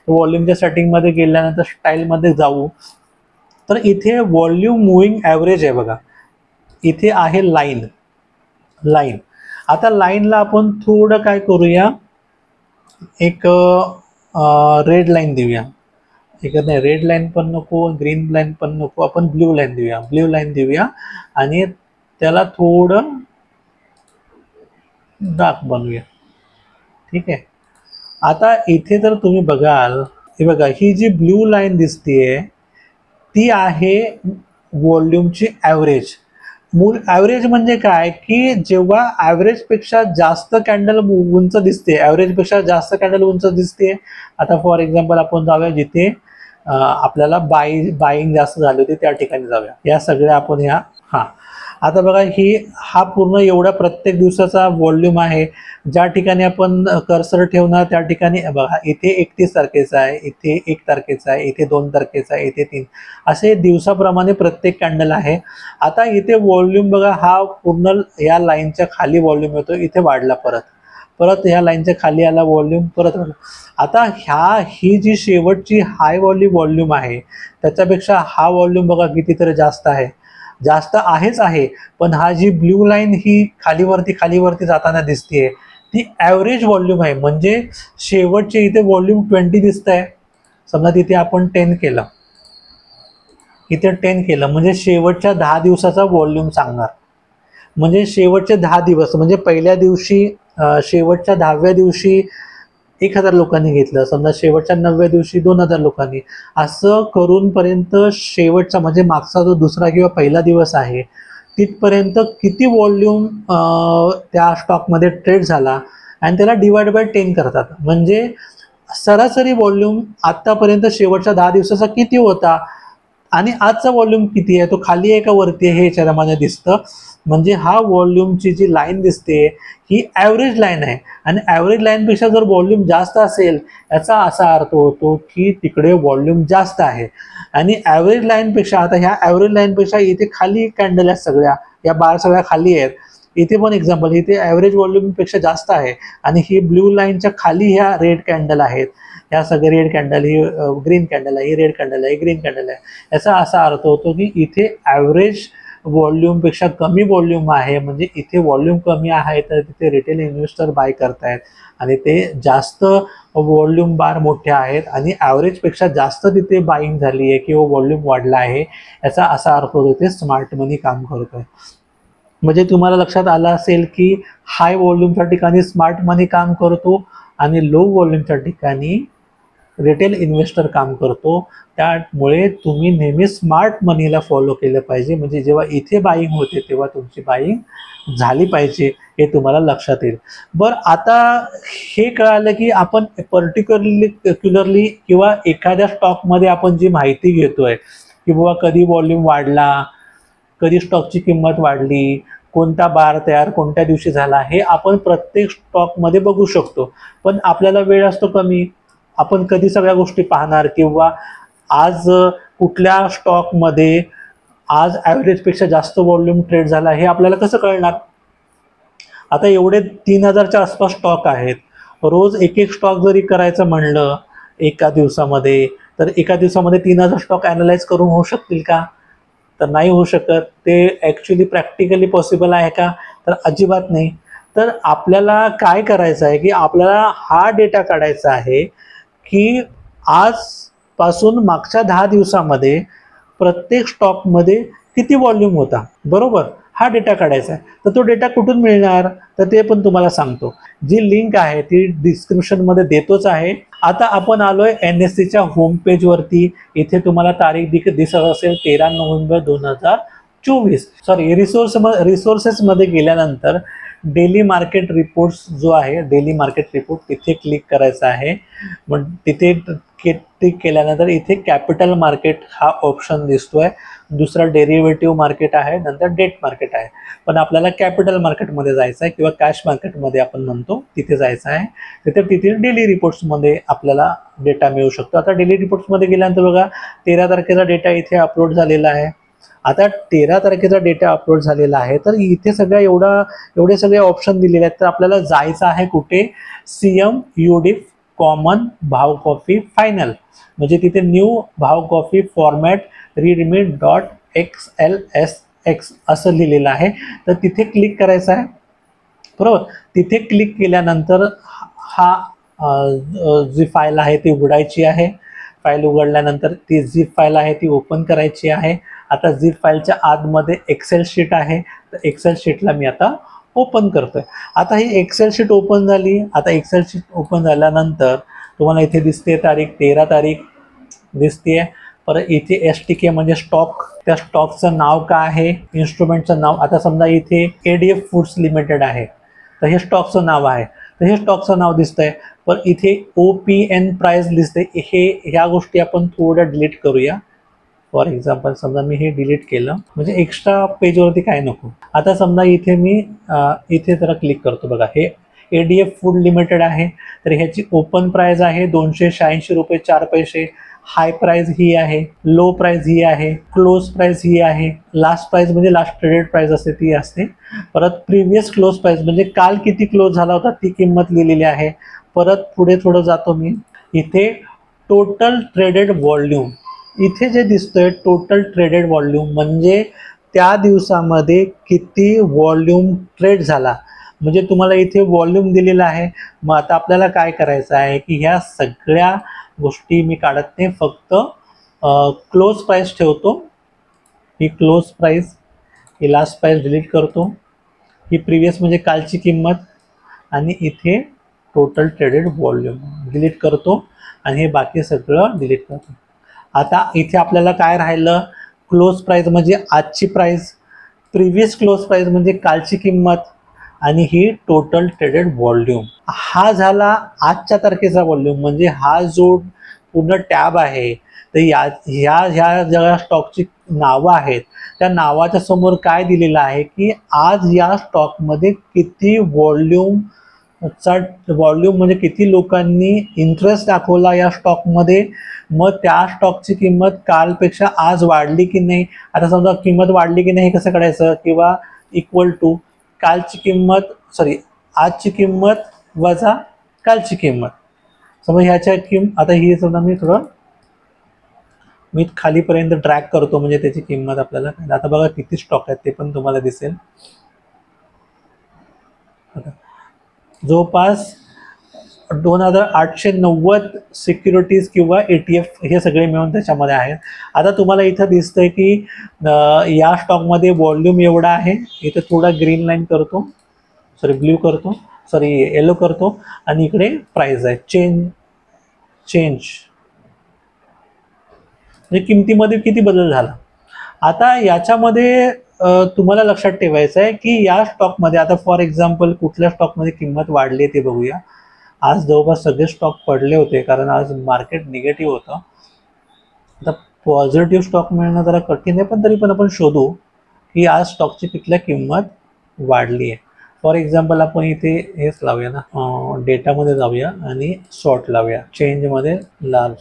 व्हॉल्यूमच्या सेटिंगमध्ये गेल्यानंतर स्टाईलमध्ये जाऊ तर इथे व्हॉल्यूम मूव्हिंग ॲव्हरेज आहे बघा, इथे आहे लाईन। आता लाईनला आपण थोडं काय करूया, एक रेड लाईन देऊया, एक नाही रेड लाईन पण नको, ग्रीन लाईन पण नको, आपण ब्ल्यू लाईन देऊया आणि त्याला थोडं डार्क बनवूया, ठीक आहे। आता इथे जर तुम्ही बघाल, हे बघा ही जी ब्ल्यू लाईन दिसतेय ती आहे व्हॉल्यूमची ॲव्हरेज। ॲव्हरेज म्हणजे काय की जेव्हा ॲव्हरेजपेक्षा जास्त कॅन्डल उंच दिसते, ॲव्हरेजपेक्षा जास्त कॅन्डल उंच दिसते। आता फॉर एक्झाम्पल आपण जाऊया जिथे आपल्याला बाईंग जास्त झाली होती त्या ठिकाणी जाऊया. या सगळ्या आपण ह्या आता बघा हा पूर्ण एवढ्या प्रत्येक दिवसाचा वॉल्यूम आहे. ज्या ठिकाणी आपण कर्सर ठेवणार त्या ठिकाणी बघा इथे 31 तारखेचा आहे, इथे 1 तारखेचा आहे, इथे 2 तारखेचा आहे, इथे 3 असे दिवसाप्रमाणे प्रत्येक कॅन्डल आहे. आता इथे वॉल्यूम बघा हा पूर्ण या लाईनच्या खाली वॉल्यूम येतो, इथे वाढला परत ह्या लाईनच्या खाली आला वॉल्यूम परत वाढला. आता ही जी शेवटची हाय वॉल्यूम आहे त्याच्यापेक्षा हा वॉल्यूम बघा कितीतरी जास्त आहे. पण हा जी ब्ल्यू लाईन ही खालीवरती जाताना दिसतेय ती ॲव्हरेज वॉल्यूम आहे. म्हणजे शेवटचे इथे वॉल्यूम 20 दिसत आहे. समजा तिथे आपण 10 केलं, इथे 10 केलं म्हणजे शेवटच्या 10 दिवसाचा वॉल्यूम सांगणार. म्हणजे शेवटचे 10 दिवस म्हणजे पहिल्या दिवशी शेवटच्या 10व्या दिवशी 1000 लोकांनी घेतलं, समजा शेवटच्या 9व्या दिवशी 2000 लोकांनी, असं करून पर्यंत शेवटचा म्हणजे मागचा जो दुसरा किंवा पहिला दिवस आहे तिथपर्यंत किती वॉल्यूम त्या स्टॉकमध्ये ट्रेड झाला आणि त्याला डिवाइड बाय 10 करतात. म्हणजे सरासरी वॉल्यूम आत्तापर्यंत शेवटच्या 10 दिवसाचा किती होता आणि आजचा वॉल्यूम किती आहे, तो खाली आहे का वरती आहे हे याच्यामध्ये दिसतं. म्हणजे हा वॉल्यूमची जी लाईन दिसते ही ॲव्हरेज लाईन आहे आणि ॲव्हरेज लाईनपेक्षा जर वॉल्यूम जास्त असेल याचा असा अर्थ होतो की तिकडे वॉल्यूम जास्त आहे. आणि ॲव्हरेज लाईनपेक्षा आता ह्या ॲव्हरेज लाईनपेक्षा इथे खाली कॅन्डल आहेत, सगळ्या या बार सगळ्या खाली आहेत. इथे पण एक्झाम्पल इथे ॲव्हरेज वॉल्यूमपेक्षा जास्त आहे आणि ही ब्ल्यू लाईनच्या खाली ह्या रेड कॅन्डल आहेत. ह्या सगळे रेड कॅन्डल, ही ग्रीन कॅन्डल आहे, ही रेड कॅन्डल आहे, ग्रीन कॅन्डल आहे. याचा असा अर्थ होतो की इथे ॲव्हरेज वॉल्यूमपेक्षा कमी वॉल्यूम आहे. म्हणजे इथे वॉल्यूम कमी आहे तर तिथे रिटेल इन्व्हेस्टर बाय करतायत आणि ते जास्त वॉल्यूम बार मोठे आहेत आणि ॲव्हरेजपेक्षा जास्त तिथे बाईंग झाली आहे किंवा वॉल्यूम वाढला आहे. याचा असा अर्थ होतो ते स्मार्ट मनी काम करतोय. म्हणजे तुम्हाला लक्षात आलं असेल की हाय वॉल्यूमच्या ठिकाणी स्मार्ट मनी काम करतो आणि लो वॉल्यूमच्या ठिकाणी रिटेल इन्व्हेस्टर काम करतो. त्यामुळे तुम्ही नेहमी स्मार्ट मनीला फॉलो केलं पाहिजे. म्हणजे जेव्हा इथे बाईंग होते तेव्हा तुमची बाईंग झाली पाहिजे हे तुम्हाला लक्षात येईल. बरं, आता हे कळालं की आपण पर्टिक्युलरली किंवा एखाद्या स्टॉकमध्ये आपण जी माहिती घेतोय की बाबा कधी वॉल्यूम वाढला, कधी स्टॉकची किंमत वाढली, कोणता बार तयार कोणत्या दिवशी झाला, हे आपण प्रत्येक स्टॉकमध्ये बघू शकतो. पण आपल्याला वेळ असतो कमी, आपण कधी सगळ्या गोष्टी पाहणार किंवा आज कुठल्या स्टॉकमध्ये आज ॲव्हरेजपेक्षा जास्त वॉल्यूम ट्रेड झाला हे आपल्याला कसं कळणार. आता एवढे 3000च्या आसपास स्टॉक आहेत. रोज एक स्टॉक जरी करायचं म्हणलं एका दिवसामध्ये तर एका दिवसामध्ये 3000 स्टॉक ॲनालाइज करून होऊ शकतील का, तर नाही होऊ शकत. ते ॲक्च्युली प्रॅक्टिकली पॉसिबल आहे का, तर अजिबात नाही. तर आपल्याला काय करायचं आहे की आपल्याला हा डेटा काढायचा आहे की आजपासून मागच्या 10 दिवसामध्ये प्रत्येक स्टॉकमध्ये किती वॉल्यूम होता, बरोबर. हा डेटा काढायचा आहे. तर तो डेटा कुठून मिळणार तर ते पण तुम्हाला सांगतो. जी लिंक आहे ती डिस्क्रिप्शनमध्ये देतोच आहे. आता आपण आलोय NSEच्या होम पेजवरती. इथे तुम्हाला तारीख दिसत असेल 13 नोव्हेंबर 2024. सॉरी, रिसोर्सेसमध्ये गेल्यानंतर डेली मार्केट रिपोर्ट्स जो आहे, डेली मार्केट रिपोर्ट तिथे क्लिक करायचं आहे. मग तिथे क्लिक केल्यानंतर इथे कॅपिटल मार्केट हा ऑप्शन दिसतोय. दुसरा डेरिव्हेटिव्ह मार्केट आहे, नंतर डेट मार्केट आहे. पण आपल्याला कॅपिटल मार्केटमध्ये जायचं आहे किंवा कॅश मार्केटमध्ये आपण म्हणतो तिथे जायचं आहे. तिथे डेली रिपोर्ट्समध्ये आपल्याला डेटा मिळू शकतो. आता डेली रिपोर्ट्समध्ये गेल्यानंतर बघा 13 तारखेचा डेटा इथे अपलोड झालेला आहे. आता 13 तारखेचा डेटा अपलोड झालेला आहे तर इथे एवढे सगळे ऑप्शन दिलेले आहेत. तर आपल्याला जायचं आहे कुठे, CMUD कॉमन भाव कॉफी फायनल. म्हणजे तिथे न्यू भाव कॉफी फॉर्मॅट readme.xlsx असं लिहिलेलं आहे. तर तिथे क्लिक करायचं आहे, बरोबर. तिथे क्लिक केल्यानंतर हा जी फाईल आहे ती उघडायची आहे. फाईल उघडल्यानंतर ती झिप फाईल आहे ती ओपन करायची आहे. आता झिप फाईलच्या आतमध्ये एक्सेल शीट आहे. तर एक्सेल शीटला मी आता ओपन करतोय. आता ही एक्सेल शीट ओपन झाली. आता एक्सेल शीट ओपन झाल्यानंतर तुम्हाला इथे दिसते तारीख 13 तारीख दिसते. परत इथे STK म्हणजे स्टॉक, त्या स्टॉकचं नाव काय आहे, इन्स्ट्रुमेंटचं नाव. आता समजा इथे ADF फूड्स लिमिटेड आहे तर हे स्टॉकचं नाव आहे. तर हे स्टॉकचं नाव दिसतंय, पण इथे OPN प्राइस दिसते, हे ह्या गोष्टी आपण थोड्या डिलीट करूया. फॉर एक्झाम्पल समजा मी हे डिलीट केलं, म्हणजे एक्स्ट्रा पेजवरती काय नको. आता समजा इथे मी इथे जरा क्लिक करतो, बघा हे ADF फूड लिमिटेड आहे, तर ह्याची ओपन प्राइस आहे 286 रुपये 4 पैसे, हाय प्राइस ही आहे, लो प्राइस ही आहे, क्लोज प्राइस ही आहे, लास्ट प्राइस म्हणजे लास्ट ट्रेडेड प्राइस असते ती असते, परत प्रिव्हियस क्लोज प्राइस म्हणजे काल किती क्लोज झाला होता ती किंमत लिहिलेली आहे. परत पुढे थोडं जातो मी, इथे टोटल ट्रेडेड व्हॉल्यूम, इथे जे दिसतोय टोटल ट्रेडेड व्हॉल्यूम म्हणजे त्या दिवसामध्ये किती व्हॉल्यूम ट्रेड झाला, म्हणजे तुम्हाला इथे व्हॉल्यूम दिलेला आहे. मग आता आपल्याला काय करायचं आहे की ह्या सगळ्या गोष्टी मी काढत नाही, फक्त क्लोज प्राइस ठेवतो, ही क्लोज प्राइस, ही लास्ट प्राइस डिलीट करतो, ही प्रिव्हियस म्हणजे कालची किंमत, आणि इथे टोटल ट्रेडेड व्हॉल्यूम डिलीट करतो, आणि हे बाकी सगळं डिलीट करतो. आता इथे आपल्याला काय राहिलं, क्लोज प्राइस म्हणजे आजची प्राइस, प्रिव्हियस क्लोज प्राइस म्हणजे कालची किंमत, आणि ही टोटल ट्रेडेड व्हॉल्यूम. हा झाला आजच्या तारखेचा व्हॉल्यूम, म्हणजे हा जो पूर्ण टॅब आहे, तर ह्या ज्या स्टॉकची नावं आहेत त्या नावाच्या समोर काय दिलेलं आहे की आज या स्टॉकमध्ये किती व्हॉल्यूम म्हणजे किती लोकांनी इंटरेस्ट दाखवला या स्टॉकमध्ये, मग त्या स्टॉकची किंमत कालपेक्षा आज वाढली की नाही. आता समजा किंमत वाढली की नाही हे कसं काढायचं, किंवा इक्वल टू कालची किंमत आजची किंमत वजा कालची किंमत. समजा ह्याच्या आता ही समजा मी खालीपर्यंत ड्रॅग करतो, म्हणजे त्याची किंमत आपल्याला. आता बघा किती स्टॉक आहेत ते पण तुम्हाला दिसेल. जवळपास 2890 सिक्युरिटीज किंवा ETF हे सगळे मिळून त्याच्यामध्ये आहेत. आता तुम्हाला इथं दिसतंय की या स्टॉकमध्ये व्हॉल्यूम एवढा आहे. इथं थोडा ग्रीन लाईन करतो, ब्ल्यू करतो, येलो करतो, आणि इकडे प्राइस आहे चेंज म्हणजे किमतीमध्ये किती बदल झाला. आता याच्यामध्ये तुम्हाला लक्षात ठेवायचं आहे की या स्टॉकमध्ये आता फॉर एक्झाम्पल कुठल्या स्टॉकमध्ये किंमत वाढली ते बघूया. आज जवळपास सगळे स्टॉक पडले होते कारण आज मार्केट निगेटिव्ह होतं. आता पॉझिटिव्ह स्टॉक मिळणं जरा कठीण आहे, पण तरी पण आपण शोधू की आज स्टॉकची कुठल्या किंमत वाढली आहे. फॉर एक्झाम्पल आपण इथे हेच लावूया ना, डेटामध्ये जाऊया आणि सॉर्ट लावूया, चेंजमध्ये लार्ज.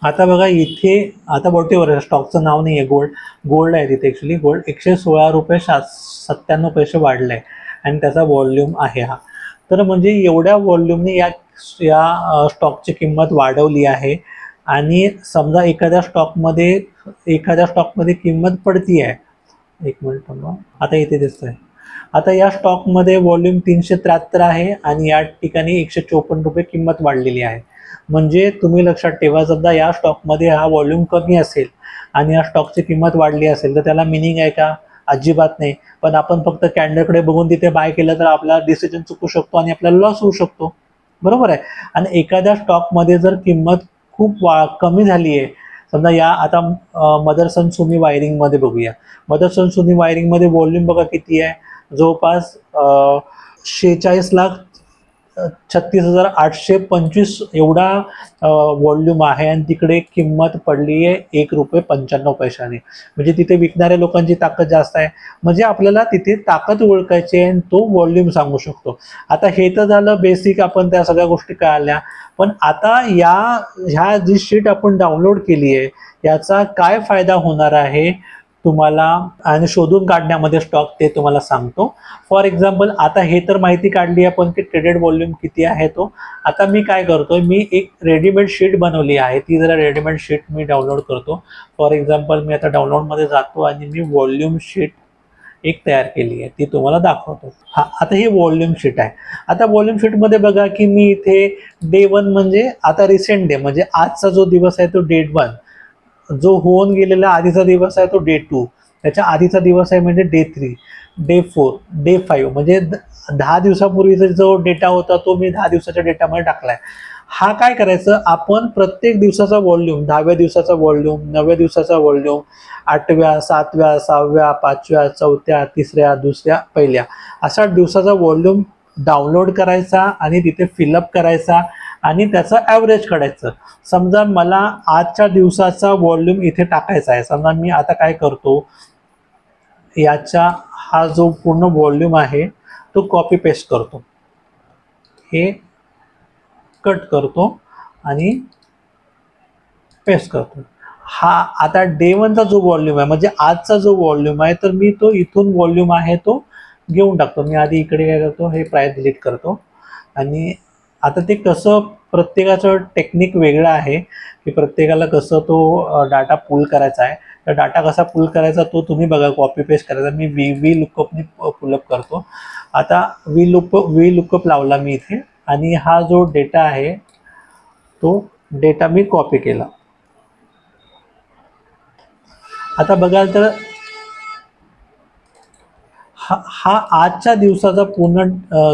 आता बघा इथे आता वॉटेवर स्टॉकचं नाव नाही आहे, गोल्ड आहे तिथे. ॲक्च्युली गोल्ड 116 रुपये 97 पैसे वाढलं आहे आणि त्याचा व्हॉल्यूम आहे हा. तर म्हणजे एवढ्या व्हॉल्यूमने या स्टॉकची किंमत वाढवली आहे. आणि समजा एखाद्या स्टॉकमध्ये किंमत पडती आहे, एक मिनिट थांबा, आता इथे दिसतंय. आता या स्टॉकमध्ये व्हॉल्यूम 373 आहे आणि या ठिकाणी 154 रुपये किंमत वाढलेली आहे. म्हणजे तुम्ही लक्षात ठेवा, समजा या स्टॉकमध्ये हा व्हॉल्यूम कमी असेल आणि या स्टॉकची किंमत वाढली असेल तर त्याला मिनिंग आहे का? अजिबात नाही. पण आपण फक्त कॅन्डलकडे बघून तिथे बाय केलं तर आपला डिसिजन चुकू शकतो आणि आपल्याला लॉस होऊ शकतो, बरोबर आहे. आणि एखाद्या स्टॉकमध्ये जर किंमत खूप कमी झाली आहे, समजा या आता मदरसन सुमी वायरिंगमध्ये बघूया. मदरसन सुमी वायरिंगमध्ये व्हॉल्यूम बघा किती आहे, जवळपास 46,36,825 एवढा व्हॉल्यूम आहे आणि तिकडे किंमत पडली आहे 1 रुपये 95 पैशाने. म्हणजे तिथे विकणाऱ्या लोकांची ताकद जास्त आहे. म्हणजे आपल्याला तिथे ताकद ओळखायची आहे आणि तो व्हॉल्यूम सांगू शकतो. आता हे तर झालं बेसिक, आपण त्या सगळ्या गोष्टी कळल्या. पण आता ह्या जी शीट आपण डाउनलोड केली आहे याचा काय फायदा होणार आहे तुम्हाला आणि शोधून काढण्यामध्ये स्टॉक ते तुम्हाला सांगतो. फॉर एक्झाम्पल आता हे तर माहिती काढली आपण की ट्रेडेड व्हॉल्यूम किती आहे तो. आता मी काय करतोय, मी एक रेडीमेड शीट बनवली आहे, ती जरा रेडीमेड शीट मी डाउनलोड करतो. फॉर एक्झाम्पल मी आता डाउनलोडमध्ये जातो आणि मी व्हॉल्यूम शीट एक तयार केली आहे, ती तुम्हाला दाखवतो. हा, आता ही व्हॉल्यूम शीट आहे. आता व्हॉल्यूम शीटमध्ये बघा की मी इथे डे 1 म्हणजे आता रिसेंट डे म्हणजे आजचा जो दिवस आहे तो डे 1, जो होऊन गेलेला आधीचा दिवस आहे तो डे 2, त्याच्या आधीचा दिवस आहे म्हणजे डे 3, डे 4, डे 5, म्हणजे 10 दिवसापूर्वीचा जो डेटा होता तो मी 10 दिवसाच्या डेटामध्ये टाकलाय. हा काय करायचं, आपण प्रत्येक दिवसाचा व्हॉल्यूम, 10व्या दिवसाचा व्हॉल्यूम, 9व्या दिवसाचा व्हॉल्यूम, 8व्या, 7व्या, 6व्या, 5व्या, 4थ्या, 3ऱ्या, 2ऱ्या, पहिल्या, असा दिवसाचा व्हॉल्यूम डाउनलोड करायचा आणि तिथे फिलअप करायचा आणि त्याचं ॲव्हरेज काढायचं. समजा मला आजच्या दिवसाचा व्हॉल्यूम इथे टाकायचा आहे. समजा मी आता काय करतो, याचा हा जो पूर्ण व्हॉल्यूम आहे तो कॉपी पेस्ट करतो, हे कट करतो आणि पेस्ट करतो. हा आता डे 1चा जो व्हॉल्यूम आहे, म्हणजे आजचा जो व्हॉल्यूम आहे, तर मी तो इथून व्हॉल्यूम आहे तो घेऊन टाकतो. मी आधी इकडे काय करतो, हे प्राइस डिलीट करतो. आणि आता ते कसं, प्रत्येकाचं टेक्निक वेगळं आहे की प्रत्येकाला कसं तो डाटा पुल करायचा आहे. तर डाटा कसा पुल करायचा तो तुम्ही बघा, कॉपी पेस्ट करायचा. मी वी लुकअपनी पुलअप करतो. आता वी लुकअप लावला मी इथे आणि हा जो डेटा आहे तो डेटा मी कॉपी केला. आता बघाल तर हा आजच्या दिवसाचा पूर्ण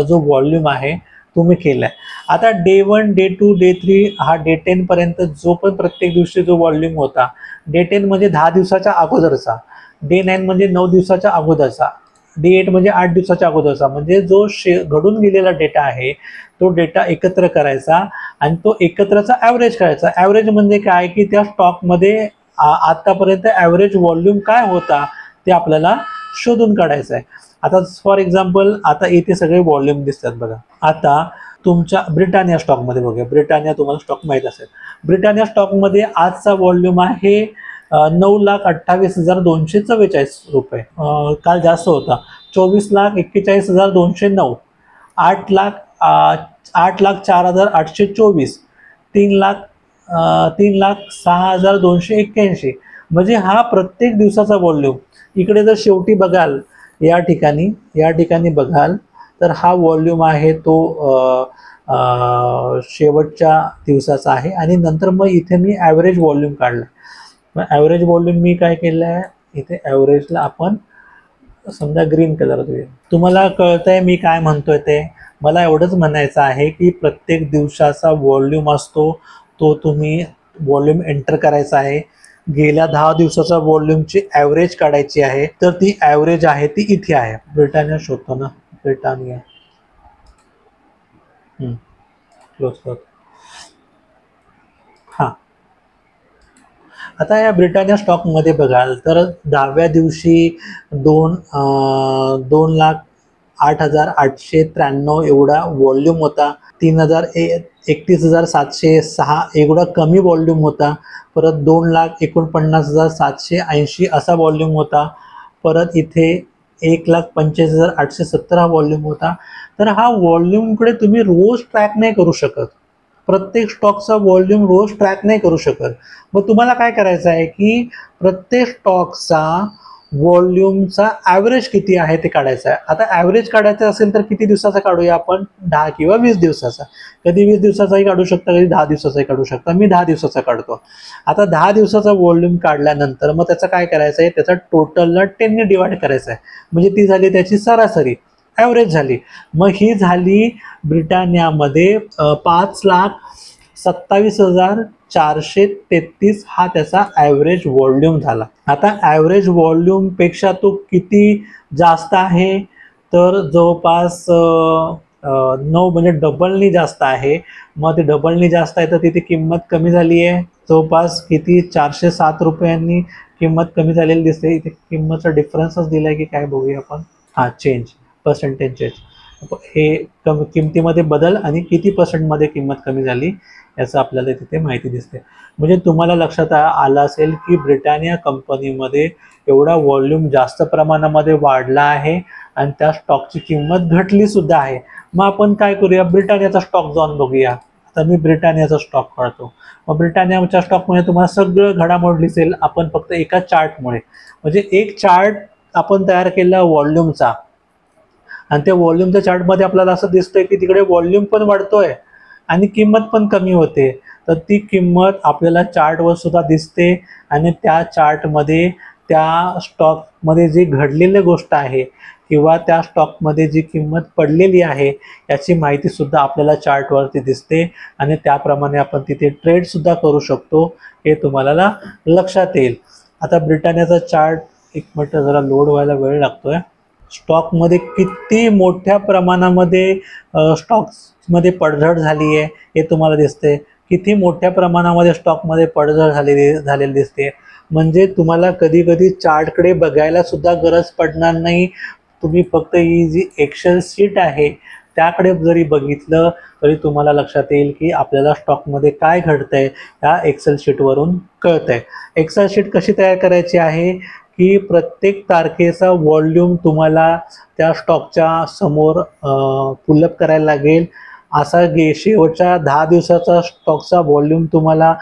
जो व्हॉल्यूम आहे तो मी केलाय. आता डे 1, डे 2, डे 3, हा डे 10 पर्यंत जो पण प्रत्येक दिवशी जो व्हॉल्यूम होता, डे 10 म्हणजे 10 दिवसाच्या अगोदरचा, डे 9 म्हणजे 9 दिवसाच्या अगोदरचा, डे 8 म्हणजे 8 दिवसाच्या अगोदरचा, म्हणजे जो घडून गेलेला डेटा आहे तो डेटा एकत्र करायचा आणि तो एकत्रचा ॲव्हरेज करायचा. ॲव्हरेज म्हणजे काय की त्या स्टॉकमध्ये आतापर्यंत ॲव्हरेज व्हॉल्यूम काय होता ते आपल्याला शोधून काढायचं आहे. आता फॉर एक्झाम्पल, आता इथे सगळे व्हॉल्यूम दिसतात बघा. आता तुमच्या ब्रिटानिया स्टॉकमध्ये बघूया, ब्रिटानिया तुम्हाला स्टॉक माहीत असेल. ब्रिटानिया स्टॉकमध्ये आजचा व्हॉल्यूम आहे 9,28,244 रुपये. काल जास्त होता, 24,41,209, 8,04,824, 3,06,281. म्हणजे हा प्रत्येक दिवसाचा व्हॉल्यूम. इकडे जर शेवटी बघाल, या ठिकाणी बघाल तर हा व्हॉल्यूम आहे तो शेवटच्या दिवसाचा आहे. आणि नंतर मग इथे मी ॲव्हरेज व्हॉल्यूम काढला. मग ॲव्हरेज व्हॉल्यूम मी काय केलं आहे, इथे ॲव्हरेजला आपण समजा ग्रीन कलर देऊया. तुम्हाला कळतंय मी काय म्हणतोय ते. मला एवढंच म्हणायचं आहे की प्रत्येक दिवसाचा व्हॉल्यूम असतो तो तुम्ही व्हॉल्यूम एंटर करायचा आहे. गेल्या 10 दिवसाचा व्हॉल्यूमची ॲव्हरेज काढायची आहे. तर ती ॲव्हरेज आहे ती इथे आहे. ब्रिटानिया शोधतो ना, ब्रिटानिया क्लोज करतो. हां, आता या ब्रिटानिया स्टॉकमध्ये बघाल तर 10व्या दिवशी 2,08,893 एवढा व्हॉल्यूम होता. 31,706 एवढा कमी व्हॉल्यूम होता. परत 2,49,780 असा व्हॉल्यूम होता. परत इथे 1,45,817 व्हॉल्यूम होता. तर हा व्हॉल्यूमकडे तुम्ही रोज ट्रॅक नाही करू शकत. प्रत्येक स्टॉकचा व्हॉल्यूम रोज ट्रॅक नाही करू शकत. मग तुम्हाला काय करायचं आहे की प्रत्येक स्टॉकचा व्हॉल्यूमचा ॲव्हरेज किती आहे ते काढायचं आहे. आता ॲव्हरेज काढायचं असेल तर किती दिवसाचा काढूया आपण, 10 किंवा 20 दिवसाचा. कधी 20 दिवसाचाही काढू शकता, कधी 10 दिवसाचाही काढू शकता. मी 10 दिवसाचा काढतो. आता 10 दिवसाचा व्हॉल्यूम काढल्यानंतर मग त्याचं काय करायचं आहे, त्याचा टोटलला 10 ने डिवाइड करायचं आहे. म्हणजे ती झाली त्याची सरासरी, ॲव्हरेज झाली. मग ही झाली ब्रिटानियामध्ये 5,27,433 हा त्याचा ॲव्हरेज व्हॉल्यूम झाला. आता ॲव्हरेज व्हॉल्यूमपेक्षा तो किती जास्त आहे, तर जवळपास 9 म्हणजे डबलनी जास्त आहे. मग ते डबलनी जास्त आहे तर तिथे किंमत कमी झाली आहे. जवळपास किती 407 रुपयांनी किंमत कमी झालेली दिसते. इथे किंमतचा डिफरन्सच दिला आहे की काय बघूया आपण. हां, चेंज, पर्सेंटेज चेंज. हे किमतीमध्ये बदल आणि किती पर्सेंटमध्ये किंमत कमी झाली याचं आपल्याला तिथे माहिती दिसते. म्हणजे तुम्हाला लक्षात आलं असेल की ब्रिटानिया कंपनीमध्ये एवढा व्हॉल्यूम जास्त प्रमाणामध्ये वाढला आहे आणि त्या स्टॉकची किंमत घटली सुद्धा आहे. मग आपण काय करूया, ब्रिटानियाचा स्टॉक जाऊन बघूया. आता मी ब्रिटानियाचा स्टॉक काढतो. मग ब्रिटानियाच्या स्टॉकमध्ये तुम्हाला सगळं घडामोड दिसेल. आपण फक्त एका चार्टमुळे, म्हणजे एक चार्ट आपण तयार केला व्हॉल्यूमचा, आणि त्या व्हॉल्यूमच्या चार्टमध्ये आपल्याला असं दिसतंय की तिकडे व्हॉल्यूम पण वाढतोय आणि किंमत पण कमी होते. तर ती किंमत आपल्याला चार्टवर सुद्धा दिसते आणि त्या चार्टमध्ये त्या स्टॉकमध्ये जी घडलेली गोष्ट आहे किंवा त्या स्टॉकमध्ये जी किंमत पडलेली आहे याची माहिती सुद्धा आपल्याला चार्टवरती दिसते आणि त्याप्रमाणे आपण तिथे ट्रेड सुद्धा करू शकतो, हे तुम्हाला लक्षात येईल. आता ब्रिटानियाचा चार्ट एक मिनिट जरा लोड व्हायला वेळ लागतोय. स्टॉकमध्ये किती मोठ्या प्रमाणामध्ये स्टॉक्समध्ये पडझड झाली आहे हे तुम्हाला दिसते. किती मोठ्या प्रमाणामध्ये स्टॉकमध्ये पडझड झालेली दिसते. म्हणजे तुम्हाला कधी कधी चार्टकडे बघायला सुद्धा गरज पडणार नाही. तुम्ही फक्त ही जी एक्सेल शीट आहे त्याकडे जरी बघितलं तरी तुम्हाला लक्षात येईल की आपल्याला स्टॉकमध्ये काय घडतंय या एक्सेल शीटवरून कळतंय. एक्सेल शीट कशी तयार करायची आहे की प्रत्येक तारखेचा व्हॉल्यूम तुम्हाला त्या स्टॉकच्या समोर पुलअप करायला लागेल. असा शेवटच्या 10 दिवसाचा स्टॉकचा व्हॉल्यूम तुम्हाला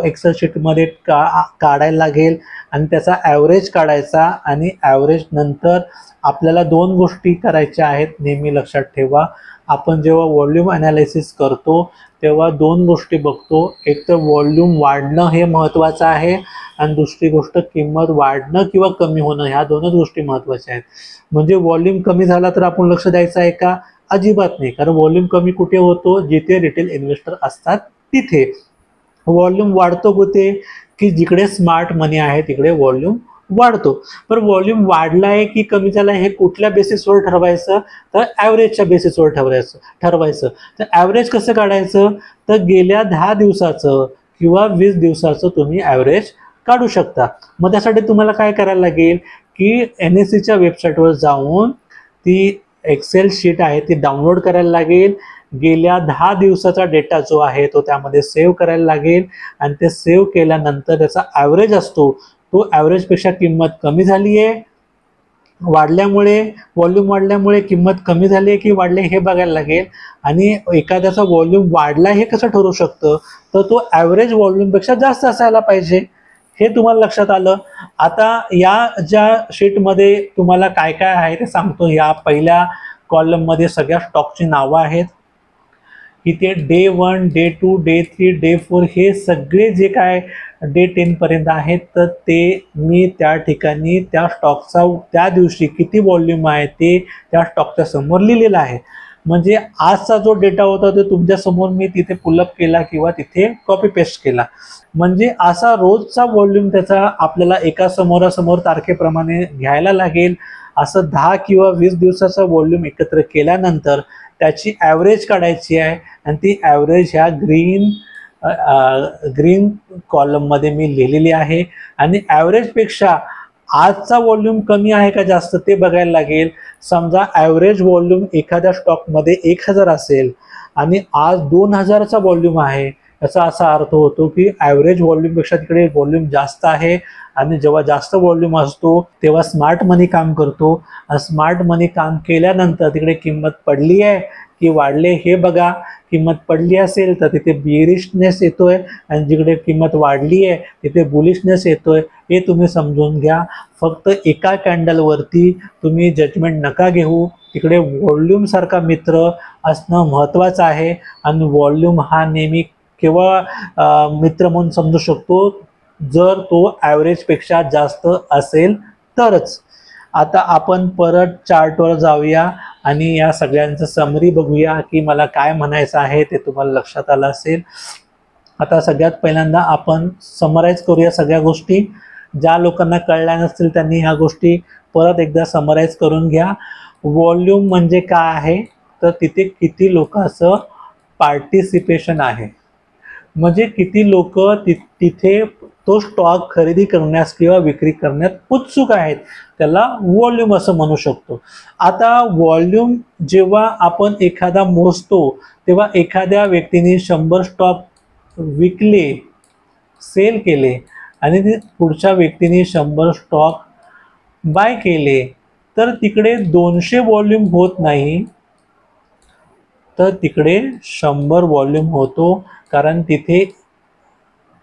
एक्सेल शीटमध्ये काढायला लागेल आणि त्याचा ॲव्हरेज काढायचा. आणि ॲव्हरेज नंतर आपल्याला 2 गोष्टी करायच्या आहेत. नेहमी लक्षात ठेवा, आपण जेव्हा व्हॉल्यूम ॲनालिसिस करतो तेव्हा 2 गोष्टी बघतो. एक तर व्हॉल्यूम वाढणं हे महत्त्वाचं आहे आणि दुसरी गोष्ट किंमत वाढणं किंवा कमी होणं, ह्या 2च गोष्टी महत्त्वाच्या आहेत. म्हणजे व्हॉल्यूम कमी झाला तर आपण लक्ष द्यायचं आहे का? अजिबात नाही. कारण व्हॉल्यूम कमी कुठे होतो? जिथे रिटेल इन्व्हेस्टर असतात तिथे. व्हॉल्यूम वाढतो कुठे? की जिकडे स्मार्ट मनी आहे तिकडे व्हॉल्यूम वाढतो. पण व्हॉल्यूम वाढला आहे की कमी झाला हे कुठल्या बेसिसवर ठरवायचं? तर ॲव्हरेजच्या बेसिसवर ठरवायचं. तर ॲव्हरेज कसं काढायचं? तर गेल्या 10 दिवसाचं किंवा 20 दिवसाचं तुम्ही ॲव्हरेज काढू शकता. मग त्यासाठी तुम्हाला काय करायला लागेल की NSEच्या वेबसाईटवर जाऊन ती एक्सेल शीट आहे ती डाउनलोड करायला लागेल. गेल्या 10 दिवसाचा डेटा जो आहे तो त्यामध्ये सेव्ह करायला लागेल आणि ते सेव्ह केल्यानंतर त्याचा ॲव्हरेज असतो, तो ॲव्हरेजपेक्षा किंमत कमी झाली आहे, वाढल्यामुळे व्हॉल्यूम वाढल्यामुळे किंमत कमी झाली आहे की वाढले हे बघायला लागेल. आणि एखाद्याचा व्हॉल्यूम वाढला हे कसं ठरू शकतं? तर तो ॲव्हरेज व्हॉल्यूमपेक्षा जास्त असायला पाहिजे. हे तुम्हाला लक्षात आलं. आता या ज्या शीटमध्ये तुम्हाला काय काय आहे ते सांगतो. या पहिल्या कॉलममध्ये सगळ्या स्टॉकची नावं आहेत. इथे डे 1, डे 2, डे 3, डे 4 हे सगळे जे काय डे 10 पर्यंत आहेत तर ते मी त्या ठिकाणी त्या स्टॉकचा त्या दिवशी किती व्हॉल्यूम आहे ते त्या स्टॉकच्या समोर लिहिलेलं आहे. म्हणजे आजचा जो डेटा होता तो तुमच्यासमोर मी तिथे पुलअप केला किंवा तिथे कॉपी पेस्ट केला. म्हणजे असा रोजचा व्हॉल्यूम त्याचा आपल्याला एका समोरासमोर तारखेप्रमाणे घ्यायला लागेल. असं 10 किंवा 20 दिवसाचा व्हॉल्यूम एकत्र केल्यानंतर त्याची ॲव्हरेज काढायची आहे आणि ती ॲव्हरेज ह्या ग्रीन कॉलममध्ये मी लिहिलेली आहे. आणि ॲव्हरेजपेक्षा आजचा व्हॉल्यूम कमी आहे का जास्त ते बघायला लागेल. समजा ॲव्हरेज व्हॉल्यूम एखाद्या स्टॉकमध्ये 1000 असेल आणि आज 2000चा व्हॉल्यूम आहे, याचा असा अर्थ होतो की ॲव्हरेज व्हॉल्यूमपेक्षा तिकडे व्हॉल्यूम जास्त आहे. आणि जेव्हा जास्त व्हॉल्यूम असतो तेव्हा स्मार्ट मनी काम करतो. आणि स्मार्ट मनी काम केल्यानंतर तिकडे किंमत पडली आहे की वाढले हे बघा. किंमत पडली असेल तर तिथे बिअरिशनेस येतोय आणि जिकडे किंमत वाढली आहे तिथे बुलिशनेस येतोय. हे तुम्ही समजून घ्या. फक्त एका कॅन्डलवरती तुम्ही जजमेंट नका घेऊ. तिकडे व्हॉल्यूम सारखा मित्र असणं महत्त्वाचं आहे. आणि व्हॉल्यूम हा नेहमी केवळ मित्र म्हणून समजू शकतो जर तो ॲव्हरेजपेक्षा जास्त असेल तरच. आता आपण परत चार्टवर जाऊया आणि या सगळ्यांचं समरी बघूया की मला काय म्हणायचं आहे ते तुम्हाला लक्षात आलं असेल. आता सगळ्यात पहिल्यांदा आपण समराईज करूया सगळ्या गोष्टी. ज्या लोकांना कळल्या नसतील त्यांनी ह्या गोष्टी परत एकदा समराईज करून घ्या. व्हॉल्यूम म्हणजे काय आहे तर तिथे किती लोकांचं पार्टिसिपेशन आहे, म्हणजे किती लोक तिथे तो स्टॉक खरेदी करण्यास किंवा विक्री करण्यात उत्सुक आहेत, त्याला व्हॉल्यूम असं म्हणू शकतो. आता व्हॉल्यूम जेव्हा आपण एखादा मोजतो तेव्हा एखाद्या व्यक्तीने 100 स्टॉक विकले, सेल केले आणि पुढच्या व्यक्तीने 100 स्टॉक बाय केले तर तिकडे 200 व्हॉल्यूम होत नाही तर तिकडे 100 व्हॉल्यूम होतो. कारण तिथे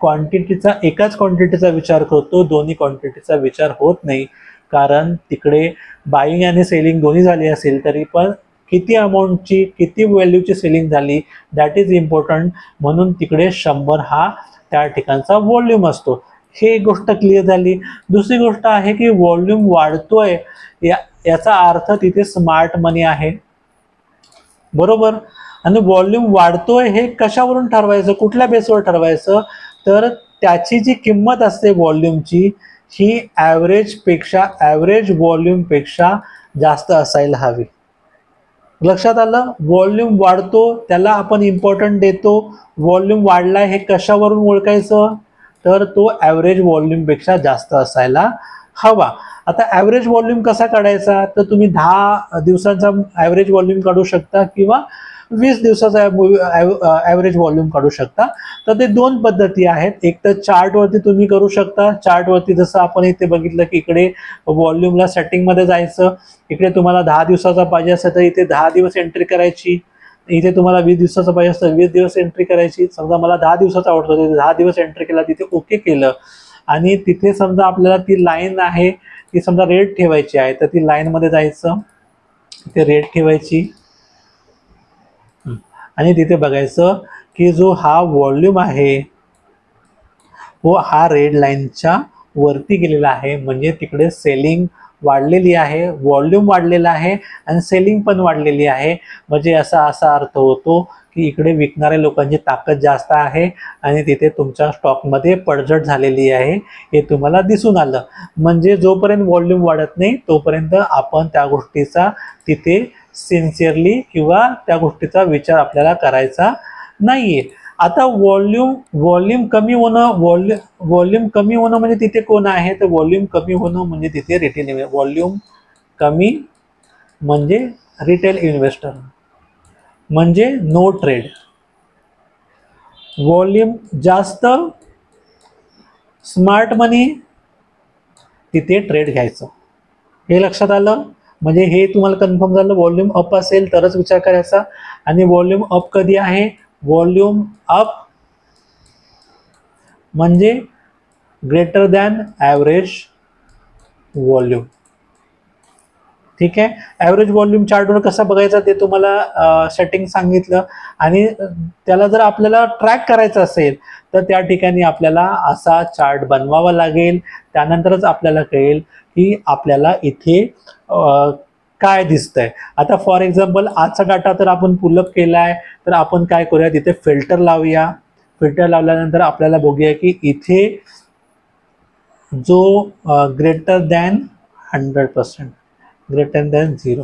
क्वांटिटीचा एकाच क्वांटिटीचा विचार करतो, दोन्ही क्वांटिटीचा विचार होत नाही. कारण तिकडे बाईंग आणि सेलिंग दोन्ही झाली असेल तरी पण किती अमाऊंटची किती व्हॅल्यूची सेलिंग झाली दॅट इज इम्पॉर्टंट. म्हणून तिकडे 100 हा त्या ठिकाणचा व्हॉल्यूम असतो. हे एक गोष्ट क्लिअर झाली. दुसरी गोष्ट आहे की व्हॉल्यूम वाढतोय याचा अर्थ तिथे स्मार्ट मनी आहे, बरोबर. आणि व्हॉल्यूम वाढतोय हे कशावरून ठरवायचं, कुठल्या बेसवर ठरवायचं, तर त्याची जी किंमत असते व्हॉल्यूमची ही ॲव्हरेज व्हॉल्यूमपेक्षा जास्त असायला हवी. लक्षात आलं. व्हॉल्यूम वाढतो त्याला आपण इम्पॉर्टंट देतो. व्हॉल्यूम वाढलाय हे कशावरून ओळखायचं, तर तो ॲव्हरेज व्हॉल्यूमपेक्षा जास्त असायला हवा. आता ॲव्हरेज व्हॉल्यूम कसा काढायचा, तर तुम्ही 10 दिवसांचा ॲव्हरेज व्हॉल्यूम काढू शकता किंवा 20 दिवसाचा ॲव्हरेज व्हॉल्यूम काढू शकता. तर ते दोन पद्धती आहेत. एक तर चार्टवरती तुम्ही करू शकता. चार्टवरती जसं आपण इथे बघितलं की इकडे व्हॉल्यूमला सेटिंगमध्ये जायचं, इकडे तुम्हाला 10 दिवसाचा पाहिजे असेल तर इथे 10 दिवस एंट्री करायची, इथे तुम्हाला 20 दिवसाचा पाहिजे असेल तर 20 दिवस एंट्री करायची. समजा मला 10 दिवसाचा आवडतो तिथे 10 दिवस एंट्री केला, तिथे ओके केलं आणि तिथे समजा आपल्याला ती लाईन आहे ती समजा रेड ठेवायची आहे, तर ती लाईनमध्ये जायचं, ते रेड ठेवायची आणि तिथे बघायचं की जो हा व्हॉल्यूम आहे व हा रेड लाईनच्या वरती गेलेला आहे, म्हणजे तिकडे सेलिंग वाढलेली आहे, व्हॉल्यूम वाढलेला आहे आणि सेलिंग पण वाढलेली आहे. म्हणजे असा अर्थ होतो की इकडे विकणाऱ्या लोकांची ताकद जास्त आहे आणि तिथे तुमच्या स्टॉकमध्ये पडझड झालेली आहे हे तुम्हाला दिसून आलं. म्हणजे जोपर्यंत व्हॉल्यूम वाढत नाही तोपर्यंत आपण त्या गोष्टीचा तिथे सिन्सिअरली किंवा त्या गोष्टीचा विचार आपल्याला करायचा नाहीये. आता व्हॉल्यूम कमी होणं म्हणजे तिथे कोण आहे, तर व्हॉल्यूम कमी होणं म्हणजे तिथे रिटेल व्हॉल्यूम कमी म्हणजे रिटेल इन्व्हेस्टर म्हणजे नो ट्रेड. व्हॉल्यूम जास्त स्मार्ट मनी तिथे ट्रेड घ्यायचं. हे लक्षात आलं. म्हणजे हे तुम्हाला कन्फर्म झालं. व्हॉल्यूम अप असेल तरच विचार करायचा. आणि व्हॉल्यूम अप कधी आहे, व्हॉल्यूम अप म्हणजे ग्रेटर दॅन ॲव्हरेज व्हॉल्यूम. ठीक आहे. ॲव्हरेज व्हॉल्यूम चार्टवर कसा बघायचा ते तुम्हाला सेटिंग सांगितलं. आणि त्याला जर आपल्याला ट्रॅक करायचं असेल तर त्या ठिकाणी आपल्याला असा चार्ट बनवावा लागेल. त्यानंतरच आपल्याला कळेल की आपल्याला इथे काय दिसतंय. आता फॉर एक्झाम्पल आजचा डाटा तर आपण पुलअप केला आहे, तर आपण काय करूया, तिथे फिल्टर लावूया. फिल्टर लावल्यानंतर आपल्याला बघूया की इथे जो ग्रेटर दॅन 100%, ग्रेटर दॅन 0.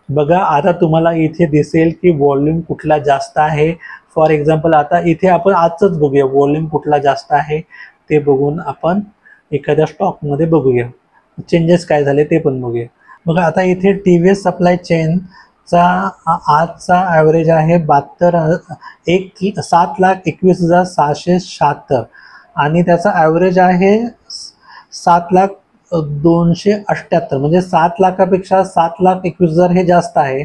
बघा आता तुम्हाला इथे दिसेल की व्हॉल्यूम कुठला जास्त आहे. फॉर एक्झाम्पल आता इथे आपण आजच बघूया व्हॉल्यूम कुठला जास्त आहे ते बघून आपण एखाद्या स्टॉकमध्ये बघूया चेंजेस काय झाले ते पण बघूया. बघा आता इथे TVS सप्लाय चेनचा आजचा ॲव्हरेज आहे 7,21,676 आणि त्याचा ॲव्हरेज आहे 7,02,78. म्हणजे 7 लाखापेक्षा 7,21,000 हे जास्त आहे.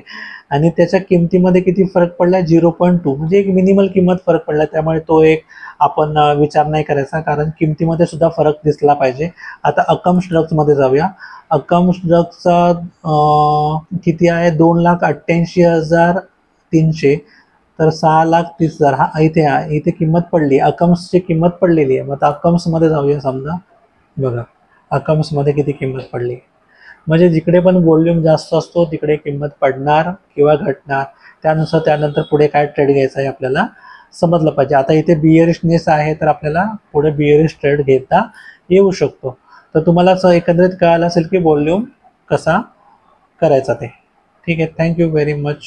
आणि त्याच्या किमतीमध्ये किती फरक पडला, 0.2. म्हणजे एक मिनिमल किंमत फरक पडला. त्यामुळे तो एक आपण विचार नाही करायचा, कारण किमतीमध्ये सुद्धा फरक दिसला पाहिजे. आता अकम्स ड्रग्समध्ये जाऊया. अकम्स ड्रग्सचा किती आहे, 2,88,300. तर 6,30,000 हा इथे किंमत पडली, अकम्सची किंमत पडलेली आहे. मग अकम्समध्ये जाऊया. समजा बघा अकम्समध्ये किती किंमत पडली. म्हणजे जिकडे पण व्हॉल्यूम जास्त असतो तिकडे किंमत पडणार किंवा घटणार. त्यानंतर पुढे काय ट्रेड घ्यायचा आहे आपल्याला समजलं पाहिजे. आता इथे बिअरिशनेस आहे तर आपल्याला पुढे बिअरिश ट्रेड घेता येऊ शकतो. तर तुम्हाला एकंदरीत कळालं असेल की व्हॉल्यूम कसा करायचा ते. ठीक आहे. Thank you very much.